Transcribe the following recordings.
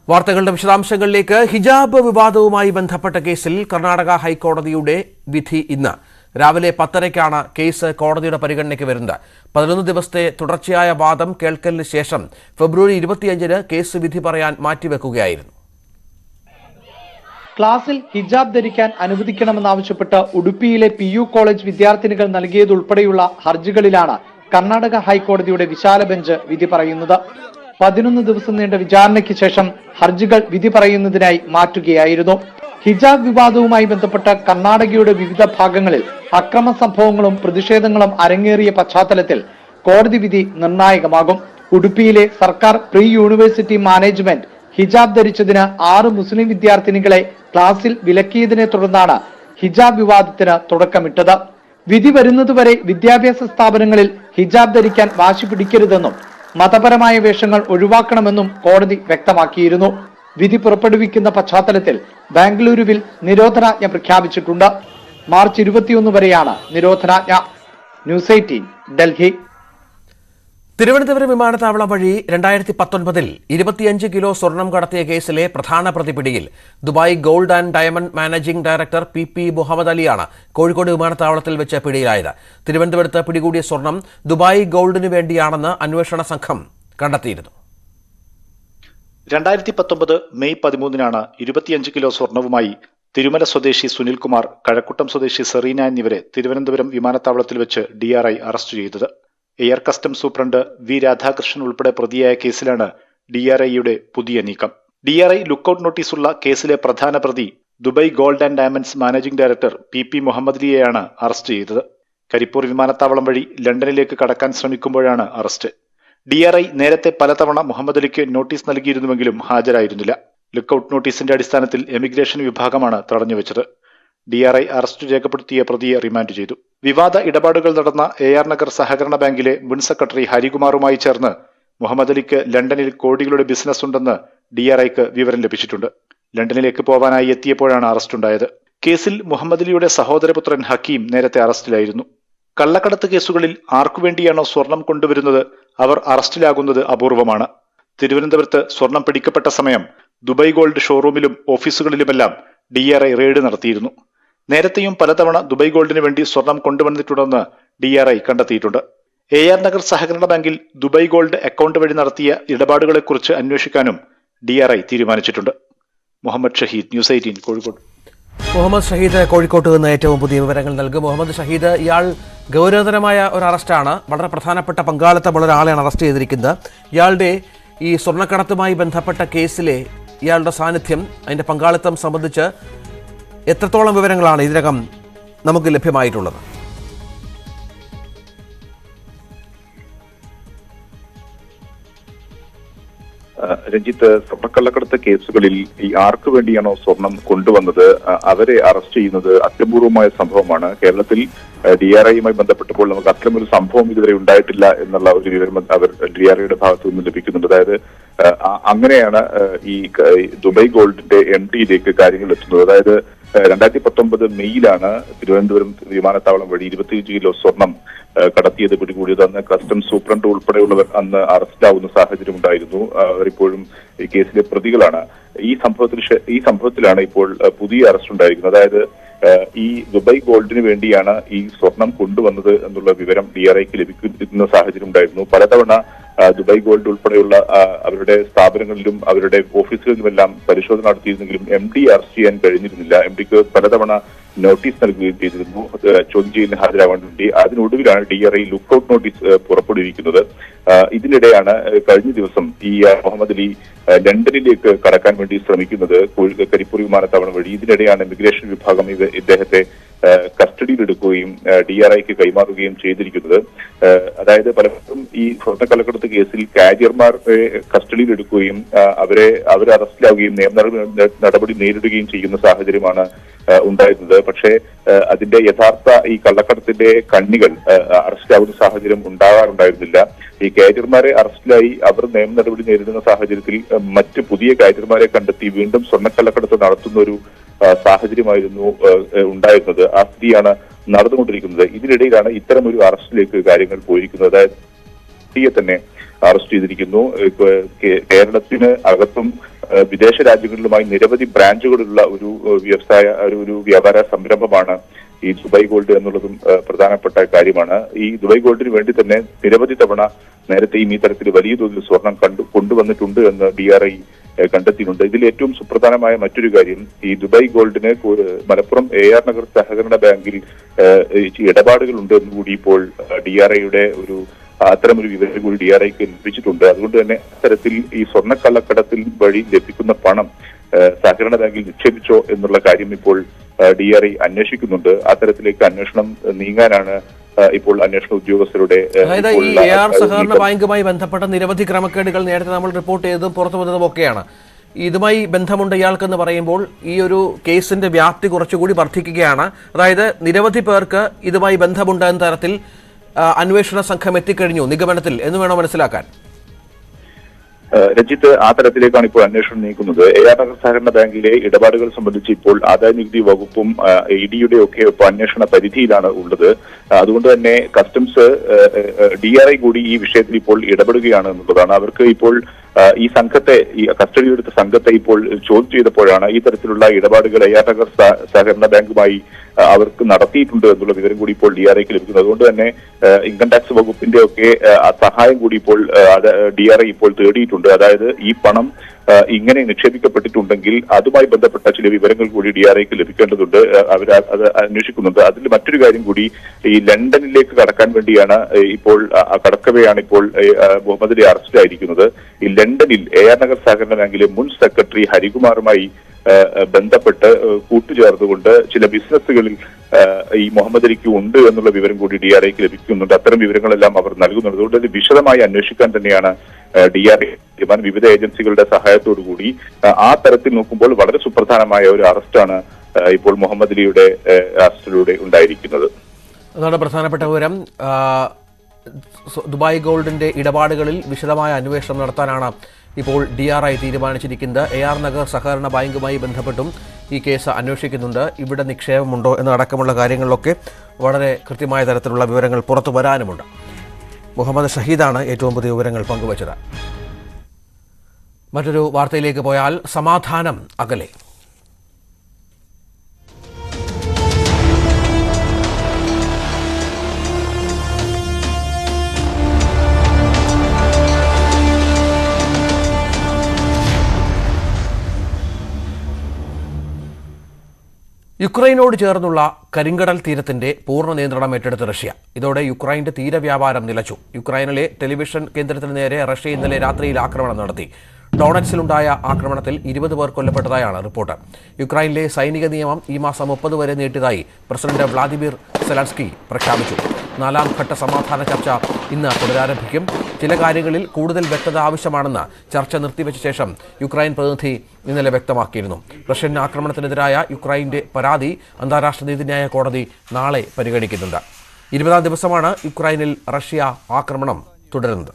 വാർത്തകളുടെ വിശദാംശങ്ങളിലേക്ക്. ഹിജാബ് വിവാദവുമായി ബന്ധപ്പെട്ട കേസിൽ കർണാടക ഹൈക്കോടതിയുടെ വിധി ഇന്ന് രാവിലെ 10:30-ക്കാണ് കേസ് കോടതിയുടെ പരിഗണനയ്ക്ക് വരുന്നത്. 11 ദിവസത്തെ തുടർച്ചയായ വാദം കേൾക്കലിന് ശേഷം ഫെബ്രുവരി 25-ന് കേസ് വിധി പറയാൻ മാറ്റിവെക്കുകയായിരുന്നു. ക്ലാസിൽ ഹിജാബ് ധരിക്കാൻ അനുവദിക്കണമെന്നാവശ്യപ്പെട്ട് ഉടുപ്പിയിലെ PU കോളേജ് വിദ്യാർത്ഥിനികൾ നൽകിയതുൾപ്പെടെയുള്ള ഹർജികളിലാണ് കർണാടക ഹൈക്കോടതിയുടെ വിശാല ബെഞ്ച് വിധി പറയുന്നത്. 11 ദിവസം നീണ്ട വിചാരണയ്ക്ക് ശേഷം ഹർജികൾ വിധി പറയുന്നതിനായി മാറ്റുകയായിരുന്നു. ഹിജാബ് വിവാദവുമായി ബന്ധപ്പെട്ട കർണാടകയുടെ വിവിധ ഭാഗങ്ങളിൽ അക്രമ സംഭവങ്ങളും പ്രതിഷേധങ്ങളും അരങ്ങേറിയ പശ്ചാത്തലത്തിൽ കോടതി വിധി നിർണായകമാകും. ഉടുപ്പിയിലെ സർക്കാർ പ്രീ യൂണിവേഴ്സിറ്റി മാനേജ്മെന്റ് ഹിജാബ് ധരിച്ചതിന് 6 മുസ്ലിം വിദ്യാർത്ഥിനികളെ ക്ലാസിൽ വിലക്കിയതിനെ തുടർന്നാണ് ഹിജാബ് വിവാദത്തിന് തുടക്കമിട്ടത്. വിധി വരുന്നതുവരെ വിദ്യാഭ്യാസ സ്ഥാപനങ്ങളിൽ ഹിജാബ് ധരിക്കാൻ വാശി പിടിക്കരുതെന്നും മതപരമായ വേഷങ്ങൾ ഒഴിവാക്കണമെന്നും കോടതി വ്യക്തമാക്കിയിരുന്നു. വിധി പുറപ്പെടുവിക്കുന്ന പശ്ചാത്തലത്തിൽ ബാംഗ്ലൂരുവിൽ നിരോധനാജ്ഞ പ്രഖ്യാപിച്ചിട്ടുണ്ട്. മാർച്ച് 21 വരെയാണ് നിരോധനാജ്ഞ. ന്യൂസ് 18 ഡൽഹി. തിരുവനന്തപുരം വിമാനത്താവളം വഴി 2019-ൽ 25 കിലോ സ്വർണം കടത്തിയ കേസിലെ പ്രധാന പ്രതി പിടിയിൽ. Dubai gold and diamond managing director PP Muhammad അലിയാണ് കോഴിക്കോട് വിമാനത്താവളത്തിൽ വെച്ച് പിടിയിലായത്. തിരുവനന്തപുരത്ത് പിടികൂടിയ സ്വർണം ദുബായ് ഗോൾഡിന് വേണ്ടിയാണെന്ന് അന്വേഷണ സംഘം കണ്ടെത്തിയിരുന്നു. 2019 മെയ് 13-നാണ് 25 കിലോ സ്വർണവുമായി തിരുമല സ്വദേശി സുനിൽകുമാർ, കഴക്കൂട്ടം സ്വദേശി സെറീന എന്നിവരെ തിരുവനന്തപുരം വിമാനത്താവളത്തിൽ വെച്ച് DRI അറസ്റ്റ് ചെയ്തത്. Air customs superintendent V Radhakrishnan ഉൾപ്പെടെ പ്രതിയായ കേസിലാണ് DRIയുടെ പുതിയ നീക്കം. DRI ലുക്കൌട്ട് നോട്ടീസുള്ള കേസിലെ പ്രധാന പ്രതി Dubai gold and diamonds managing director PP Muhammad അലിയെയാണ് അറസ്റ്റ് ചെയ്തത്. കരിപ്പൂർ വിമാനത്താവളം വഴി ലണ്ടനിലേക്ക് കടക്കാൻ ശ്രമിക്കുമ്പോഴാണ് അറസ്റ്റ്. DRI നേരത്തെ പലതവണ മുഹമ്മദ് അലിക്ക് നോട്ടീസ് നൽകിയിരുന്നുവെങ്കിലും ഹാജരായിരുന്നില്ല. ലുക്കൌട്ട് നോട്ടീസിന്റെ അടിസ്ഥാനത്തിൽ എമിഗ്രേഷൻ വിഭാഗമാണ് തടഞ്ഞുവെച്ചത്. DRI അറസ്റ്റ് രേഖപ്പെടുത്തിയ പ്രതിയെ റിമാൻഡ് ചെയ്തു. വിവാദ ഇടപാടുകൾ നടന്ന AR നഗർ സഹകരണ ബാങ്കിലെ മുൻ സെക്രട്ടറി ഹരികുമാറുമായി ചേർന്ന് മുഹമ്മദ് അലിക്ക് ലണ്ടനിൽ കോടികളുടെ ബിസിനസ് ഉണ്ടെന്ന് DRIക്ക് വിവരം ലഭിച്ചിട്ടുണ്ട്. ലണ്ടനിലേക്ക് പോവാനായി എത്തിയപ്പോഴാണ് അറസ്റ്റുണ്ടായത്. കേസിൽ മുഹമ്മദ് അലിയുടെ സഹോദരപുത്രൻ ഹക്കീം നേരത്തെ അറസ്റ്റിലായിരുന്നു. കള്ളക്കടത്ത് കേസുകളിൽ ആർക്കുവേണ്ടിയാണോ സ്വർണം കൊണ്ടുവരുന്നത് അവർ അറസ്റ്റിലാകുന്നത് അപൂർവമാണ്. തിരുവനന്തപുരത്ത് സ്വർണം പിടിക്കപ്പെട്ട സമയം ദുബായ് ഗോൾഡ് ഷോറൂമിലും ഓഫീസുകളിലുമെല്ലാം DRI റെയ്ഡ് നടത്തിയിരുന്നു. നേരത്തെയും പലതവണ ദുബായ് ഗോൾഡിന് വേണ്ടി സ്വർണം കൊണ്ടുവന്നിട്ടുണ്ടെന്ന് DRI കണ്ടെത്തിയിട്ടുണ്ട്. AR നഗർ സഹകരണ ബാങ്കിൽ ദുബായ് ഗോൾഡ് അക്കൗണ്ട് വഴി നടത്തിയ ഇടപാടുകളെക്കുറിച്ച് അന്വേഷിക്കാനും DRI തീരുമാനിച്ചിട്ടുണ്ട്. മുഹമ്മദ് ഷഹീദ്, ന്യൂസ് 18 കോഴിക്കോട്. മുഹമ്മദ് ഷഹീദ് കോഴിക്കോട്ട് നിന്ന് ഏറ്റവും പുതിയ വിവരങ്ങൾ നൽകും. മുഹമ്മദ് ഷഹീദ്, ഇയാൾ ഗൗരവതരമായ ഒരു അറസ്റ്റാണ്. വളരെ പ്രധാനപ്പെട്ട പങ്കാളിത്തമുള്ള ഒരാളെയാണ് അറസ്റ്റ് ചെയ്തിരിക്കുന്നത്. ഇയാളുടെ ഈ സ്വർണ്ണക്കടത്തുമായി ബന്ധപ്പെട്ട കേസിലെ ഇയാളുടെ സാന്നിധ്യം, അതിന്റെ പങ്കാളിത്തം സംബന്ധിച്ച് എത്രത്തോളം വിവരങ്ങളാണ് ഇതിനകം നമുക്ക് ലഭ്യമായിട്ടുള്ളത്? രഞ്ജിത്ത്, സ്വർണ്ണക്കള്ളക്കടത്ത് കേസുകളിൽ ഈ ആർക്ക് വേണ്ടിയാണോ സ്വർണം കൊണ്ടുവന്നത് അവരെ അറസ്റ്റ് ചെയ്യുന്നത് അത്യപൂർവമായ സംഭവമാണ്. കേരളത്തിൽ DRIയുമായി ബന്ധപ്പെട്ടപ്പോൾ നമുക്ക് അത്തരമൊരു സംഭവം ഇതുവരെ ഉണ്ടായിട്ടില്ല എന്നുള്ള ഒരു വിവരം അവർ DRIയുടെ ഭാഗത്തു നിന്ന് ലഭിക്കുന്നുണ്ട്. അതായത് അങ്ങനെയാണ് ഈ ദുബായ് ഗോൾഡിന്റെ MDയിലേക്ക് കാര്യങ്ങൾ എത്തുന്നത്. അതായത് 2019 മെയ്യിലാണ് തിരുവനന്തപുരം വിമാനത്താവളം വഴി 25 കിലോ സ്വർണം കടത്തിയത് പിടികൂടിയത്. അന്ന് കസ്റ്റംസ് സൂപ്രണ്ട് ഉൾപ്പെടെയുള്ളവർ അന്ന് അറസ്റ്റിലാവുന്ന സാഹചര്യം ഉണ്ടായിരുന്നു. അവരിപ്പോഴും ഈ കേസിലെ പ്രതികളാണ്. ഈ സംഭവത്തിലാണ് ഇപ്പോൾ പുതിയ അറസ്റ്റ് ഉണ്ടായിരിക്കുന്നത്. അതായത് ഈ ദുബായ് ഗോൾഡിന് വേണ്ടിയാണ് ഈ സ്വർണം കൊണ്ടുവന്നത് എന്നുള്ള വിവരം DRIക്ക് ലഭിക്കുന്ന സാഹചര്യം ഉണ്ടായിരുന്നു. പലതവണ ദുബായ് ഗോൾഡ് ഉൾപ്പെടെയുള്ള അവരുടെ സ്ഥാപനങ്ങളിലും അവരുടെ ഓഫീസുകളിലുമെല്ലാം പരിശോധന നടത്തിയിരുന്നെങ്കിലും MD അറസ്റ്റ് ചെയ്യാൻ കഴിഞ്ഞിരുന്നില്ല. MDക്ക് പലതവണ നോട്ടീസ് നൽകുകയും ചെയ്തിരുന്നു ചോദ്യം ചെയ്യലിന് ഹാജരാവാൻ വേണ്ടി. അതിനൊടുവിലാണ് DRI ലുക്കൌട്ട് നോട്ടീസ് പുറപ്പെടുവിക്കുന്നത്. ഇതിനിടെയാണ് കഴിഞ്ഞ ദിവസം ഈ മുഹമ്മദ് അലി ലണ്ടനിലേക്ക് കടക്കാൻ വേണ്ടി ശ്രമിക്കുന്നത് കരിപ്പൂർ വിമാനത്താവളം വഴി. ഇതിനിടെയാണ് ഇമിഗ്രേഷൻ വിഭാഗം ഇദ്ദേഹത്തെ കസ്റ്റഡിയിലെടുക്കുകയും DRIക്ക് കൈമാറുകയും ചെയ്തിരിക്കുന്നത്. അതായത് പലപ്പോഴും ഈ സ്വർണ്ണക്കള്ളക്കടത്ത് കേസിൽ കാരിയർമാരെ കസ്റ്റഡിയിലെടുക്കുകയും അവർ അറസ്റ്റിലാവുകയും നിയമ നടപടി നേരിടുകയും ചെയ്യുന്ന സാഹചര്യമാണ് ഉണ്ടായിരുന്നത്. പക്ഷേ അതിന്റെ യഥാർത്ഥ ഈ കള്ളക്കടത്തിന്റെ കണ്ണികൾ അറസ്റ്റിലാവുന്ന സാഹചര്യം ഉണ്ടാകാറുണ്ടായിരുന്നില്ല. ഈ കാരിയർമാരെ അറസ്റ്റിലായി അവർ നിയമ നടപടി നേരിടുന്ന സാഹചര്യത്തിൽ മറ്റ് പുതിയ കാരിയർമാരെ കണ്ടെത്തി വീണ്ടും സ്വർണ്ണക്കള്ളക്കടത്ത് നടത്തുന്ന ഒരു സാഹചര്യമായിരുന്നു ഉണ്ടായിരുന്നത്. ആ സ്ഥിതിയാണ് നടന്നുകൊണ്ടിരിക്കുന്നത്. ഇതിനിടയിലാണ് ഇത്തരം ഒരു അറസ്റ്റിലേക്ക് കാര്യങ്ങൾ പോയിരിക്കുന്നത്. അതായത് തന്നെ അറസ്റ്റ് ചെയ്തിരിക്കുന്നു. കേരളത്തിന് അകത്തും വിദേശ രാജ്യങ്ങളിലുമായി നിരവധി ബ്രാഞ്ചുകളുള്ള ഒരു വ്യാപാര സംരംഭമാണ് ഈ ദുബായ് ഗോൾഡ് എന്നുള്ളതും പ്രധാനപ്പെട്ട കാര്യമാണ്. ഈ ദുബായ് ഗോൾഡിന് വേണ്ടി തന്നെ നിരവധി തവണ നേരത്തെയും ഈ തരത്തിൽ വലിയ തോതിൽ സ്വർണം കൊണ്ടുവന്നിട്ടുണ്ട് എന്ന് DRI കണ്ടെത്തിയിട്ടുണ്ട്. ഇതിൽ ഏറ്റവും സുപ്രധാനമായ മറ്റൊരു കാര്യം, ഈ ദുബായ് ഗോൾഡിന് മലപ്പുറം AR നഗർ സഹകരണ ബാങ്കിൽ ഇടപാടുകൾ ഉണ്ട് എന്നുകൂടി ഇപ്പോൾ DRIയുടെ അത്തരമൊരു വിവരം കൂടി DRIക്ക് ലഭിച്ചിട്ടുണ്ട്. അതുകൊണ്ട് തന്നെ അത്തരത്തിൽ ഈ സ്വർണ്ണക്കള്ളക്കടത്തിൽ വഴി ലഭിക്കുന്ന പണം സഹകരണ ബാങ്കിൽ നിക്ഷേപിച്ചോ എന്നുള്ള കാര്യം ഇപ്പോൾ DRI അന്വേഷിക്കുന്നുണ്ട്. അത്തരത്തിലേക്ക് അന്വേഷണം നീങ്ങാനാണ് ഇപ്പോൾ അന്വേഷണ ഉദ്യോഗസ്ഥരുടെ അതായത് ഈ AR സഹകരണ ബാങ്കുമായി ബന്ധപ്പെട്ട നിരവധി ക്രമക്കേടുകൾ നേരത്തെ നമ്മൾ റിപ്പോർട്ട് ചെയ്തതും പുറത്തു വന്നതും ഒക്കെയാണ്. ഇതുമായി ബന്ധമുണ്ട് ഇയാൾക്കെന്ന് പറയുമ്പോൾ ഈ ഒരു കേസിന്റെ വ്യാപ്തി കുറച്ചുകൂടി വർദ്ധിക്കുകയാണ്. അതായത് നിരവധി പേർക്ക് ഇതുമായി ബന്ധമുണ്ട് എന്ന തരത്തിൽ അന്വേഷണ സംഘം എത്തിക്കഴിഞ്ഞു നിഗമനത്തിൽ എന്ന് വേണോ മനസ്സിലാക്കാൻ? രഞ്ജിത്ത്, ആ തരത്തിലേക്കാണ് ഇപ്പോൾ അന്വേഷണം നീക്കുന്നത്. AR നഗർ സഹകരണ ബാങ്കിലെ ഇടപാടുകൾ സംബന്ധിച്ച് ഇപ്പോൾ ആദായനികുതി വകുപ്പും EDയുടെ ഒക്കെ അന്വേഷണ പരിധിയിലാണ് ഉള്ളത്. അതുകൊണ്ട് തന്നെ കസ്റ്റംസ് DRI കൂടി ഈ വിഷയത്തിൽ ഇപ്പോൾ ഇടപെടുകയാണ് എന്നുള്ളതാണ്. അവർക്ക് ഇപ്പോൾ ഈ കസ്റ്റഡിയെടുത്ത സംഘത്തെ ഇപ്പോൾ ചോദ്യം ചെയ്തപ്പോഴാണ് ഈ തരത്തിലുള്ള ഇടപാടുകൾ AR നഗർ സഹകരണ ബാങ്കുമായി അവർക്ക് നടത്തിയിട്ടുണ്ട് എന്നുള്ള വിവരം കൂടി ഇപ്പോൾ DRIക്ക് ലഭിക്കുന്നത്. അതുകൊണ്ട് തന്നെ ഇൻകം ടാക്സ് വകുപ്പിന്റെ ഒക്കെ സഹായം കൂടി ഇപ്പോൾ DRI ഇപ്പോൾ തേടിയിട്ടുണ്ട്. അതായത് ഈ പണം ഇങ്ങനെ നിക്ഷേപിക്കപ്പെട്ടിട്ടുണ്ടെങ്കിൽ അതുമായി ബന്ധപ്പെട്ട ചില വിവരങ്ങൾ കൂടി DRIക്ക് ലഭിക്കേണ്ടതുണ്ട്. അവർ അത് അന്വേഷിക്കുന്നുണ്ട്. അതിൽ മറ്റൊരു കാര്യം കൂടി, ഈ ലണ്ടനിലേക്ക് കടക്കാൻ വേണ്ടിയാണ് ഇപ്പോൾ കടക്കവെയാണ് ഇപ്പോൾ മുഹമ്മദ് അലി അറസ്റ്റിലായിരിക്കുന്നത്. ഈ ലണ്ടനിൽ AR നഗർ സഹകരണ ബാങ്കിലെ മുൻ സെക്രട്ടറി ഹരികുമാറുമായി ബന്ധപ്പെട്ട് കൂട്ടുചേർന്നുകൊണ്ട് ചില ബിസിനസ്സുകളിൽ ഈ മുഹമ്മദ് അലിക്ക് ഉണ്ട് എന്നുള്ള വിവരം കൂടി DRIക്ക് ലഭിക്കുന്നുണ്ട്. അത്തരം വിവരങ്ങളെല്ലാം അവർ നൽകുന്നുണ്ട്. അതുകൊണ്ട് തന്നെ വിശദമായി അന്വേഷിക്കാൻ തന്നെയാണ് DRI വിവിധ ഏജൻസികളുടെ സഹായത്തോടുകൂടി. ആ തരത്തിൽ നോക്കുമ്പോൾ വളരെ സുപ്രധാനമായ ഒരു അറസ്റ്റാണ് ഇപ്പോൾ മുഹമ്മദ് അലിയുടെ അറസ്റ്റിലൂടെ ഉണ്ടായിരിക്കുന്നത്. അതാണ് പ്രധാനപ്പെട്ട വിവരം. ദുബായ് ഗോൾഡിന്റെ ഇടപാടുകളിൽ വിശദമായ അന്വേഷണം നടത്താനാണ് ഇപ്പോൾ DRI തീരുമാനിച്ചിരിക്കുന്നത്. AR നഗർ സഹകരണ ബാങ്കുമായി ബന്ധപ്പെട്ടും ഈ കേസ് അന്വേഷിക്കുന്നുണ്ട്. ഇവിടെ നിക്ഷേപമുണ്ടോ എന്നടക്കമുള്ള കാര്യങ്ങളിലൊക്കെ വളരെ കൃത്യമായ തരത്തിലുള്ള വിവരങ്ങൾ പുറത്തു വരാനുമുണ്ട്. മുഹമ്മദ് ഷഹീദാണ് ഏറ്റവും പുതിയ വിവരങ്ങൾ പങ്കുവച്ചത്. മറ്റൊരു വാർത്തയിലേക്ക് പോയാൽ സമാധാനം അകലെ. യുക്രൈനോട് ചേർന്നുള്ള കരിങ്കടൽ തീരത്തിന്റെ പൂർണ്ണ നിയന്ത്രണം ഏറ്റെടുത്ത റഷ്യ. ഇതോടെ യുക്രൈന്റെ തീരവ്യാപാരം നിലച്ചു. യുക്രൈനിലെ ടെലിവിഷൻ കേന്ദ്രത്തിന് നേരെ റഷ്യ ഇന്നലെ രാത്രിയിൽ ആക്രമണം നടത്തി. ഡോണറ്റ്സിലുണ്ടായ ആക്രമണത്തിൽ 20 പേർ കൊല്ലപ്പെട്ടതായാണ് റിപ്പോർട്ട്. യുക്രൈനിലെ സൈനിക നിയമം ഈ മാസം 30 വരെ നീട്ടിയതായി പ്രസിഡന്റ് വ്ളാദിമിർ സെലൻസ്കി പ്രഖ്യാപിച്ചു. 4ാം ഘട്ട സമാധാന ചർച്ച ഇന്ന് പുനരാരംഭിക്കും. ചില കാര്യങ്ങളിൽ കൂടുതൽ വ്യക്തത ആവശ്യമാണെന്ന് ചർച്ച നിർത്തിവെച്ച ശേഷം യുക്രൈൻ പ്രതിനിധി ഇന്നലെ വ്യക്തമാക്കിയിരുന്നു. റഷ്യൻ ആക്രമണത്തിനെതിരായ യുക്രൈന്റെ പരാതി അന്താരാഷ്ട്ര നീതിന്യായ കോടതി നാളെ പരിഗണിക്കുന്നുണ്ട്. 20ാം ദിവസമാണ് യുക്രൈനിൽ റഷ്യ ആക്രമണം തുടരുന്നത്.